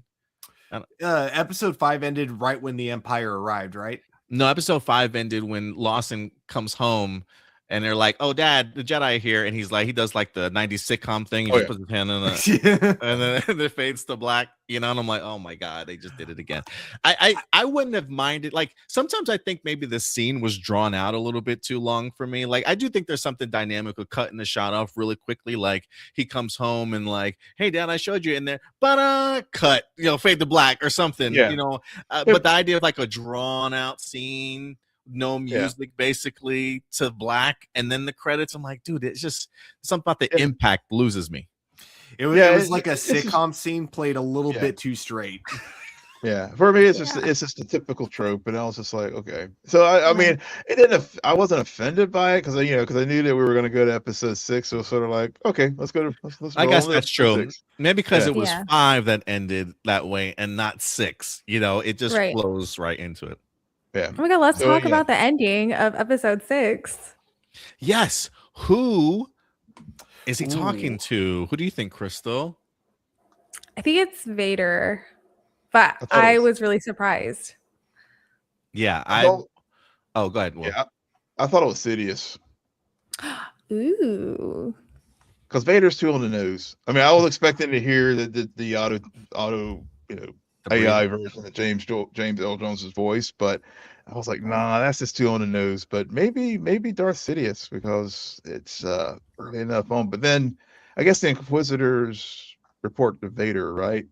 Episode 5 ended right when the Empire arrived, right? No, episode 5 ended when Lawson comes home and they're like, "Oh, Dad, the Jedi are here," and he does like the 90s sitcom thing. He just puts his hand in the and then it fades to black, and I'm like, oh my god, they just did it again. I wouldn't have minded. Like sometimes I think maybe the scene was drawn out a little bit too long for me. Like I do think there's something dynamic with cutting the shot off really quickly. Like he comes home and like, "Hey, Dad, I showed you in there," but cut, fade to black or something. But the idea of like a drawn out scene, no music, basically to black, and then the credits. I'm like, dude, it's just something about the impact loses me. It was like a sitcom scene played a little bit too straight. Yeah, for me, it's just a typical trope, and I was just like, okay. So I mean, it didn't. I wasn't offended by it because I knew that we were going to go to episode 6. So it was sort of like, okay, let's go to. Let's I guess that's true. 6. Maybe because it was 5 that ended that way and not 6. It just flows right into it. Yeah. Oh my god, let's talk about the ending of episode 6. Yes. Who is he talking to? Who do you think, Crystal? I think it's Vader, but I was really surprised. Yeah, go ahead. Will. Yeah, I thought it was Sidious. Ooh. Because Vader's too on the nose. I mean, I was expecting to hear the auto AI version of James L. Jones's voice, but I was like, nah, that's just too on the nose. But maybe Darth Sidious, because it's early enough on. But then I guess the Inquisitors report to Vader, right?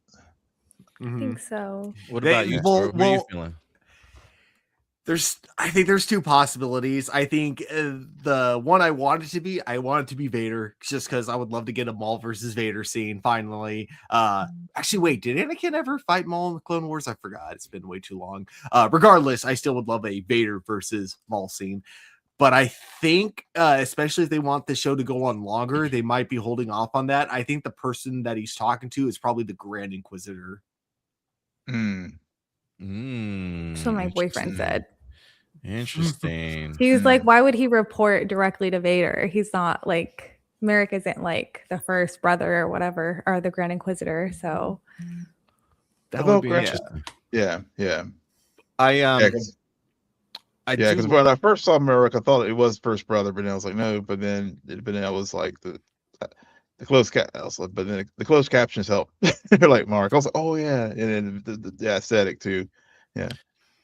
I think so. What about you? What are you feeling? I think there's 2 possibilities. I think the one I want it to be Vader, just because I would love to get a Maul versus Vader scene finally. Actually, wait, did Anakin ever fight Maul in the Clone Wars? I forgot. It's been way too long. Regardless, I still would love a Vader versus Maul scene. But I think, especially if they want the show to go on longer, they might be holding off on that. I think the person that he's talking to is probably the Grand Inquisitor. So my boyfriend said. Interesting. He was like, why would he report directly to Vader? He's not like, Merrick isn't like the first brother or whatever, or the Grand Inquisitor. So That would be Yeah. I do. Because when I first saw Merrick, I thought it was first brother, but then I was like, no. But then I was like the closed cap. I was like, but then the closed captions help. They're like Mark. I was like, oh yeah, and then the aesthetic too. Yeah.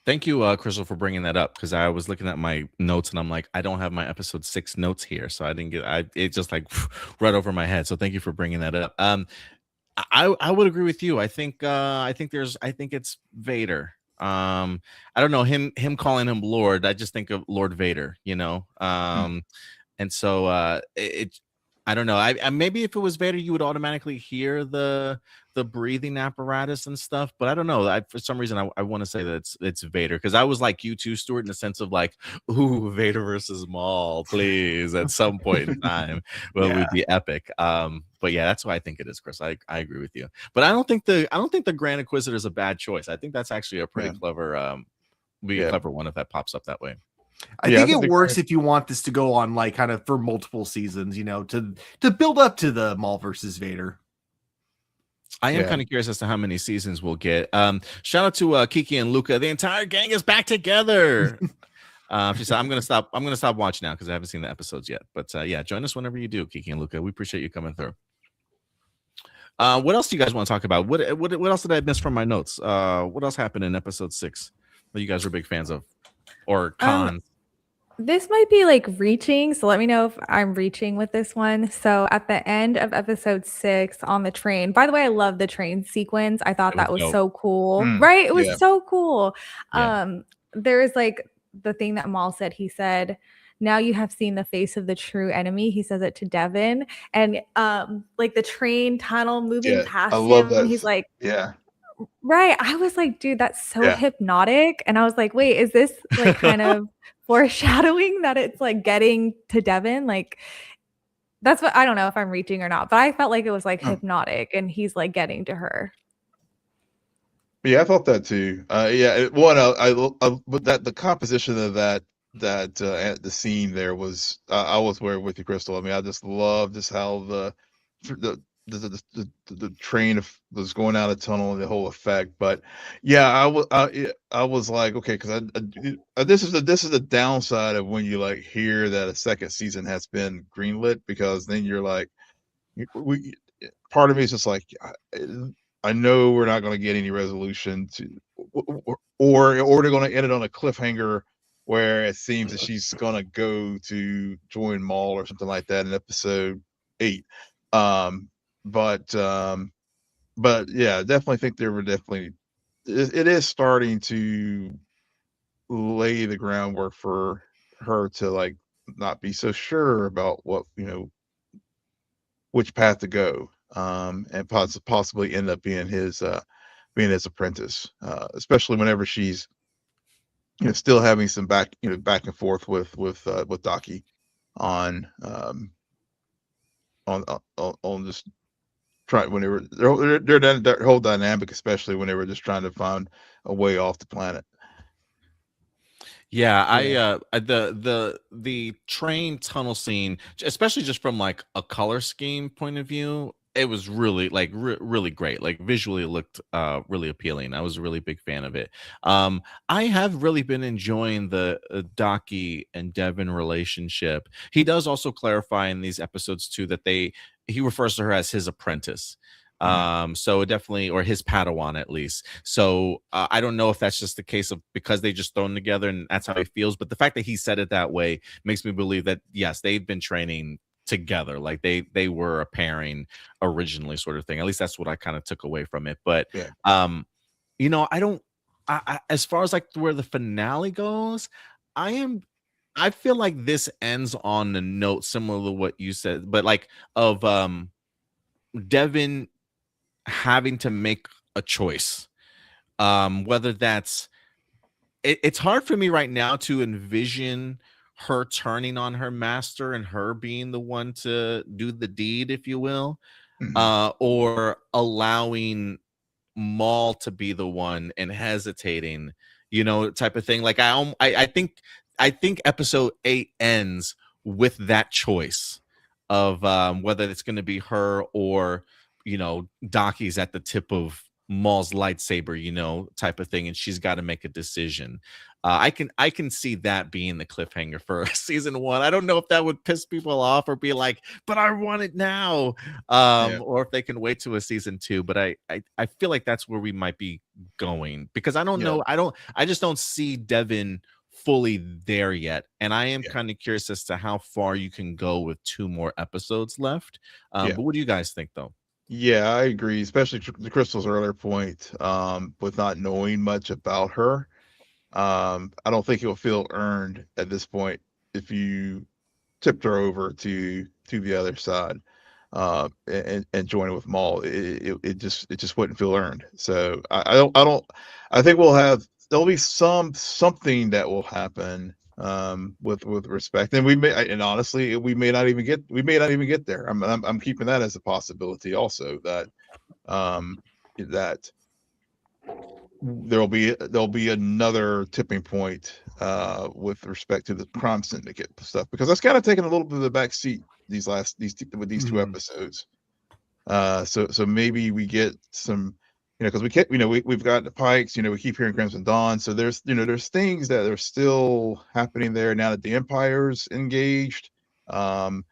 Thank you, Crystal, for bringing that up, because I was looking at my notes and I'm like, I don't have my episode 6 notes here, so I didn't get. It just like right over my head. So thank you for bringing that up. I would agree with you. I think it's Vader. I don't know him calling him Lord. I just think of Lord Vader, and so I don't know. I maybe if it was Vader, you would automatically hear the breathing apparatus and stuff. But I don't know. For some reason, I want to say that it's Vader, because I was like you too, Stuart, in the sense of like, ooh, Vader versus Maul, please, at some point in time, well, would be epic. But yeah, that's why I think it is, Chris. I agree with you. But I don't think the Grand Inquisitor is a bad choice. I think that's actually a pretty clever, clever one if that pops up that way. I think it works if you want this to go on like kind of for multiple seasons, to build up to the Maul versus Vader. I am kind of curious as to how many seasons we'll get. Shout out to Kiki and Luca. The entire gang is back together. She said, I'm gonna stop watching now because I haven't seen the episodes yet. But yeah, join us whenever you do, Kiki and Luca. We appreciate you coming through. What else do you guys want to talk about? What else did I miss from my notes? What else happened in episode 6 that you guys were big fans of? Or cons? This might be like reaching, so let me know if I'm reaching with this one. So at the end of episode 6 on the train, by the way, I love the train sequence. I thought that was so cool, right? It was so cool. There's like the thing that Maul said. He said, now you have seen the face of the true enemy. He says it to Devin, and like the train tunnel moving past him. And he's like, right. I was like, dude, that's so hypnotic. And I was like, wait, is this like kind of foreshadowing that it's like getting to Devin? Like, that's what I don't know if I'm reaching or not, but I felt like it was like hypnotic and he's like getting to her. Yeah, I thought that too. I but the composition of that the scene there was I was with you, Crystal. I mean, I just love just how the train was going out of tunnel and the whole effect. But yeah, I was like, okay, because this is the downside of when you like hear that a second season has been greenlit, because then you're like, part of me is just like, I know we're not going to get any resolution or they're going to end it on a cliffhanger where it seems that she's going to go to join Maul or something like that in episode 8. But yeah, definitely think it is starting to lay the groundwork for her to like not be so sure about what, which path to go, and possibly end up being his apprentice, especially whenever she's still having some back and forth with Daki on this whenever their whole dynamic, especially when they were just trying to find a way off the planet. Yeah, the train tunnel scene, especially just from like a color scheme point of view, it was really like really great. Like visually it looked really appealing. I was a really big fan of it. I have really been enjoying the Daki and Devin relationship. He does also clarify in these episodes too that he refers to her as his apprentice. So definitely, or his Padawan at least. So I don't know if that's just the case of because they just thrown together and that's how he feels, but the fact that he said it that way makes me believe that yes, they've been training together, like they were a pairing originally, sort of thing. At least that's what I kind of took away from it. But as far as like where the finale goes, I feel like this ends on a note similar to what you said, but like of Devin having to make a choice, whether that's it's hard for me right now to envision her turning on her master and her being the one to do the deed, if you will, or allowing Maul to be the one and hesitating, you know, type of thing. Like I think episode 8 ends with that choice of whether it's going to be her or, you know, Dockie's at the tip of Maul's lightsaber, you know, type of thing, and she's got to make a decision. I can see that being the cliffhanger for season 1. I don't know if that would piss people off or be like, but I want it now, Yeah. or if they can wait to a season 2. But I feel like that's where we might be going, because I don't Yeah. know. I just don't see Devin fully there yet, and I am Yeah. kind of curious as to how far you can go with 2 more episodes left. Yeah. But what do you guys think, though? Yeah, I agree, especially the Crystal's earlier point, with not knowing much about her. I don't think it will feel earned at this point if you tipped her over to the other side, and join it with Maul. It just wouldn't feel earned. So I think there'll be something that will happen, with respect, and honestly, we may not even get there. I'm keeping that as a possibility also, that that there'll be another tipping point, with respect to the crime syndicate stuff, because that's kind of taken a little bit of the back seat with these 2 Mhm. episodes. So maybe we get some, because we've got the Pikes, we keep hearing Crimson Dawn, so there's things that are still happening there now that the Empire's engaged. That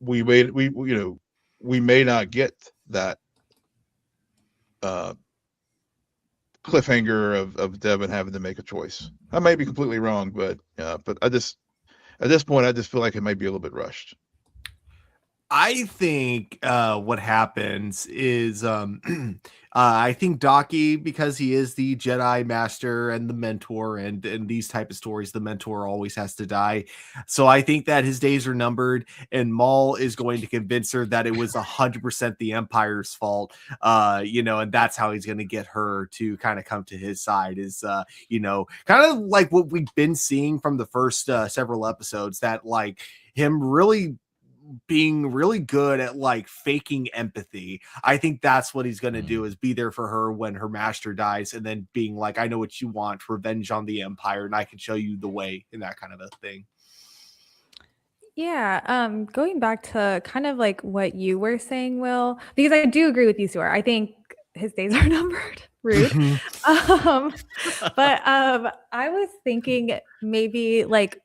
we may not get that cliffhanger of Devin having to make a choice. I may be completely wrong, but at this point, I just feel like it might be a little bit rushed. I think what happens is I think Docky, because he is the Jedi master and the mentor, and these type of stories, the mentor always has to die. So I think that his days are numbered, and Maul is going to convince her that it was 100% the Empire's fault. And that's how he's going to get her to kind of come to his side, is kind of like what we've been seeing from the first several episodes, that like him really being really good at like faking empathy. I think that's what he's going to do, is be there for her when her master dies, and then being like, I know what you want, revenge on the Empire, and I can show you the way, and that kind of a thing. Yeah, going back to kind of like what you were saying, Will, because I do agree with you, Stuart. I think his days are numbered. Rude. But I was thinking maybe like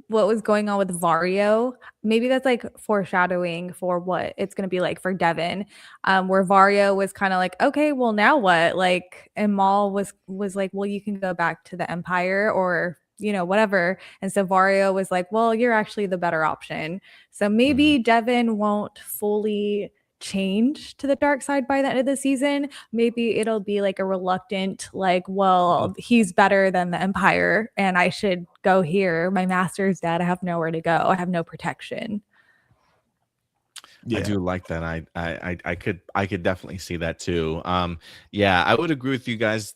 what was going on with Vario. Maybe that's like foreshadowing for what it's going to be like for Devin, where Vario was kind of like, okay, well now what? Like, and Maul was like, well, you can go back to the Empire, or whatever. And so Vario was like, well, you're actually the better option. So maybe Devin won't fully change to the dark side by the end of the season. Maybe it'll be like a reluctant, like, well, he's better than the Empire and I should go here. My master's dead. I have nowhere to go. I have no protection. I do like that. I could definitely see that too. Yeah, I would agree with you guys.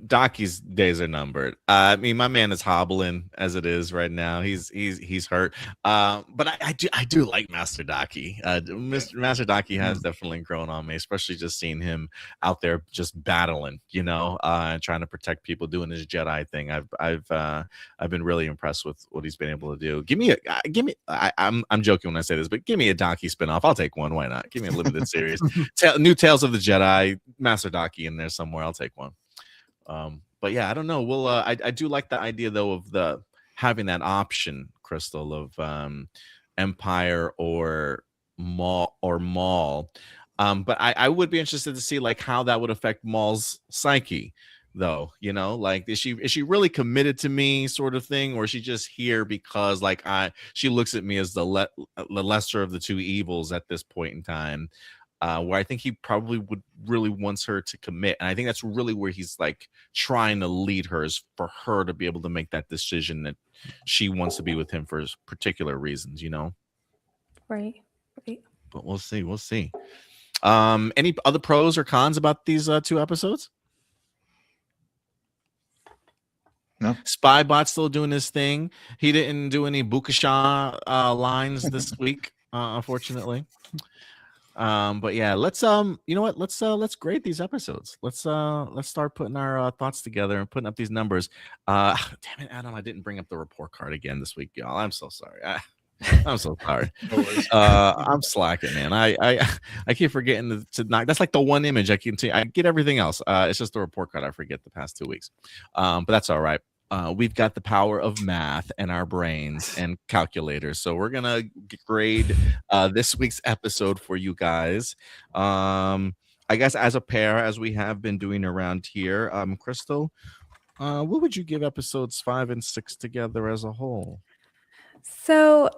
Dockie's days are numbered. I mean, my man is hobbling as it is right now. He's hurt. But I do like Master Docky. Master Docky has definitely grown on me, especially just seeing him out there just battling, trying to protect people, doing his Jedi thing. I've been really impressed with what he's been able to do. I'm joking when I say this, but give me a Docky spinoff. I'll take one. Why not? Give me a limited series. New Tales of the Jedi, Master Docky in there somewhere. I'll take one. But yeah, I don't know. Well, I do like the idea though of having that option, Crystal, of Empire or Maul. But I would be interested to see like how that would affect Maul's psyche, though. Like is she really committed to me, sort of thing, or is she just here because like she looks at me as the lesser of the 2 evils at this point in time? Where I think he probably would really wants her to commit. And I think that's really where he's like trying to lead her, is for her to be able to make that decision that she wants to be with him for particular reasons, Right. But we'll see. Any other pros or cons about these 2 episodes? No. Spybot still doing his thing. He didn't do any Bukasha lines this week, unfortunately. But yeah, let's you know what? Let's grade these episodes. Let's start putting our thoughts together and putting up these numbers. Damn it, Adam, I didn't bring up the report card again this week, y'all. I'm so sorry. I'm so sorry. No worries. I'm slacking, man. I keep forgetting to knock. That's like the one image I can see. I get everything else. It's just the report card I forget the past 2 weeks. But that's all right. We've got the power of math and our brains and calculators. So we're gonna grade this week's episode for you guys. I guess as a pair, as we have been doing around here. Crystal, what would you give episodes 5 and 6 together as a whole? So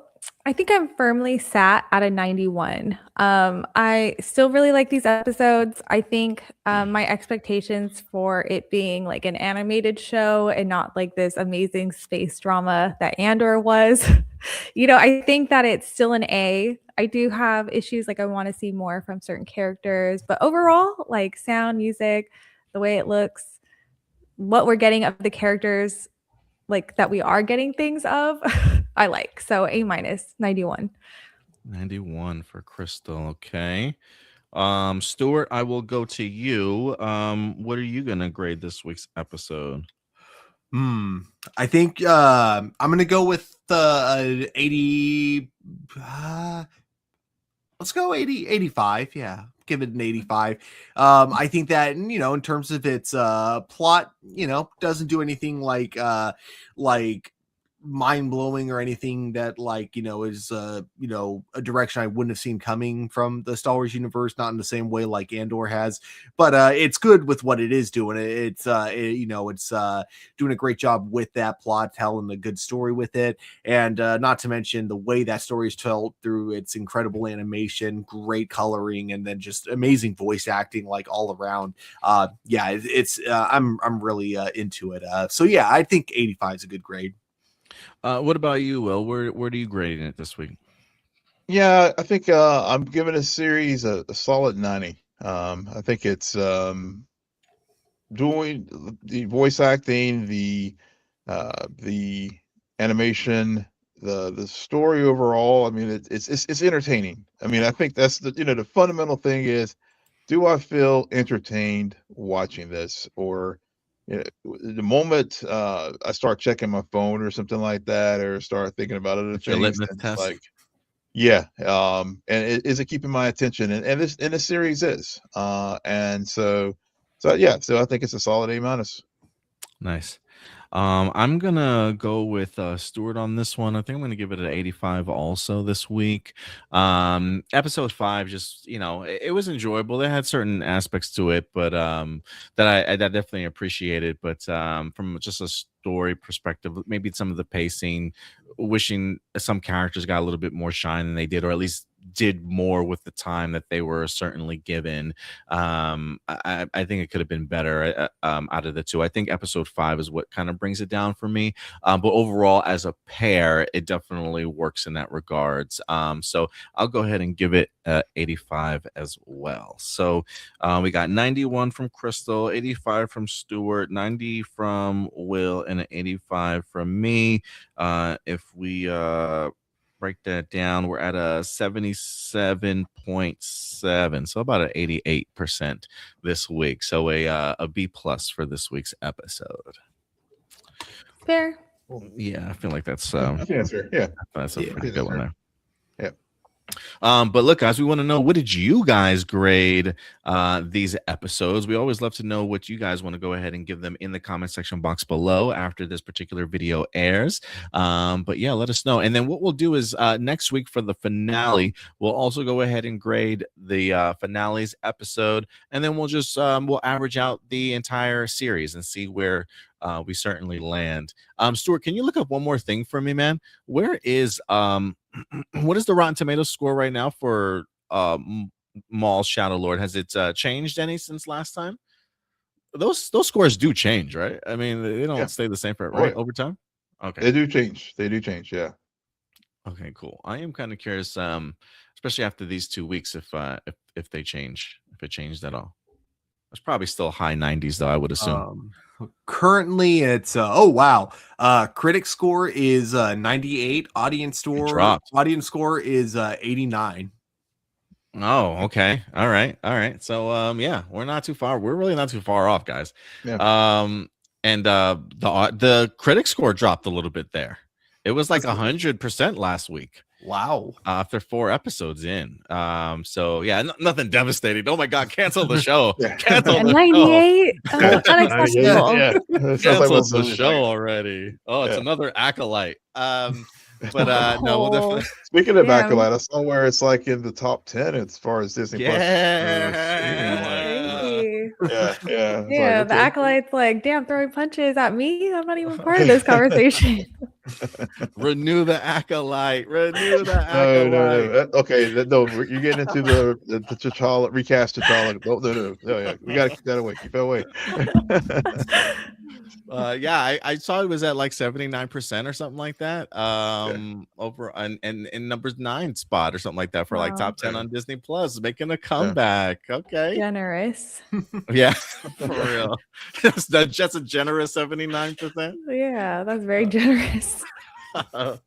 I think I'm firmly sat at a 91. I still really like these episodes. I think my expectations for it being like an animated show and not like this amazing space drama that Andor was, I think that it's still an A. I do have issues, like I want to see more from certain characters, but overall, like sound, music, the way it looks, what we're getting of the characters, like that we are getting things of, I like. So A minus, 91. 91 for Crystal. Okay. Stuart, I will go to you. What are you gonna grade this week's episode? I think I'm gonna go with the 80. Let's go 85. Yeah, give it an 85. I think that in terms of its plot, doesn't do anything like mind blowing or anything that is a direction I wouldn't have seen coming from the Star Wars universe, not in the same way like Andor has, but it's good with what it is doing. It's doing a great job with that plot, telling a good story with it, and not to mention the way that story is told through its incredible animation, great coloring, and then just amazing voice acting like all around. I'm really into it. So yeah, I think 85 is a good grade. What about you, Will? Where do you grade it this week? Yeah, I think I'm giving a series a solid 90. I think it's doing the voice acting, the animation, the story overall. I mean, it's entertaining. I mean, I think that's the fundamental thing is, do I feel entertained watching this? Or the moment I start checking my phone or something like that, or start thinking about other It's your things, litmus and it's test. like, yeah, and is it keeping my attention? And the series is, and so yeah, so I think it's a solid A minus. Nice. I'm gonna go with Stuart on this one. I think I'm gonna give it an 85 also this week. Episode 5, just it was enjoyable. It had certain aspects to it, but that definitely appreciated. But from just a story perspective, maybe some of the pacing, wishing some characters got a little bit more shine than they did, or at least did more with the time that they were certainly given. I think it could have been better out of the two. I think episode 5 is what kind of brings it down for me. But overall, as a pair, it definitely works in that regards. So I'll go ahead and give it 85 as well. So we got 91 from Crystal, 85 from Stuart, 90 from Will, and an 85 from me. If we break that down, we're at a 77.7, so about an 88% this week. So a B plus for this week's episode. Fair. Yeah, I feel like that's I think that's fair. Yeah, that's a I pretty think good that's one fair. there. Yeah. But look, guys, we want to know, what did you guys grade these episodes? We always love to know what you guys want to go ahead and give them in the comment section box below after this particular video airs. But yeah, let us know. And then what we'll do is next week for the finale, we'll also go ahead and grade the finale's episode, and then we'll just we'll average out the entire series and see where we certainly land. Stuart, can you look up one more thing for me, man? Where is what is the Rotten Tomatoes score right now for Maul Shadow Lord? Has it changed any since last time? Those scores do change, right? I mean, they don't stay the same for right over time. Okay, They do change. Yeah. Okay, cool. I am kind of curious, especially after these 2 weeks, if they change, if it changed at all. It's probably still high 90s though, I would assume. Currently it's oh wow, critic score is 98, audience score is 89. Oh, okay. All right. So yeah, we're not too far. We're really not too far off, guys. Yeah. And the critic score dropped a little bit there. It was like 100% last week. Wow. After 4 episodes in. So yeah, nothing devastating. Oh my god, cancel the show. Yeah. Cancel At the show. 98, unacceptable. Yeah. That sounds like Cancel what's the show already. Oh, it's Yeah. another acolyte. But no, we'll definitely. Speaking of Damn. acolyte, I saw where it's like in the top 10 as far as Disney Plus. Crazy. Yeah. It's Yeah, like, the okay. acolyte's like, damn, throwing punches at me. I'm not even part of this conversation. Renew the acolyte. Renew the No. acolyte. Okay, no, you're getting into the T'Challa, recast T'Challa. No, yeah, we gotta keep that away. Keep that away. Yeah, I saw it was at like 79% or something like that. Over and in number 9 spot or something like that for like Wow. top 10 on Disney Plus, making a comeback. Okay. Generous. Yeah, for real. That's just a generous 79%. Yeah, that's very generous. I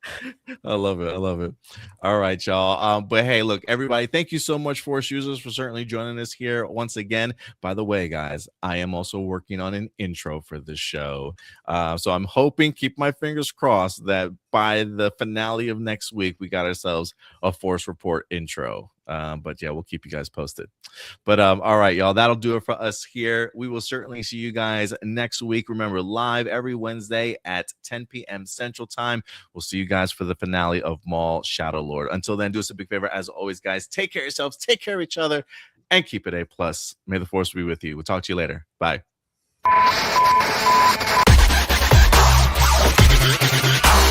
love it. All right, y'all. But hey, look, everybody, thank you so much, Force users, for certainly joining us here once again. By the way, guys, I am also working on an intro for this show. So I'm hoping, keep my fingers crossed, that by the finale of next week, we got ourselves a Force Report intro. But yeah, we'll keep you guys posted. But all right, y'all, that'll do it for us here. We will certainly see you guys next week. Remember, live every Wednesday at 10 p.m. Central Time. We'll see you guys for the finale of Maul Shadow Lord. Until then, do us a big favor, as always, guys. Take care of yourselves, take care of each other, and keep it A+. May the Force be with you. We'll talk to you later. Bye.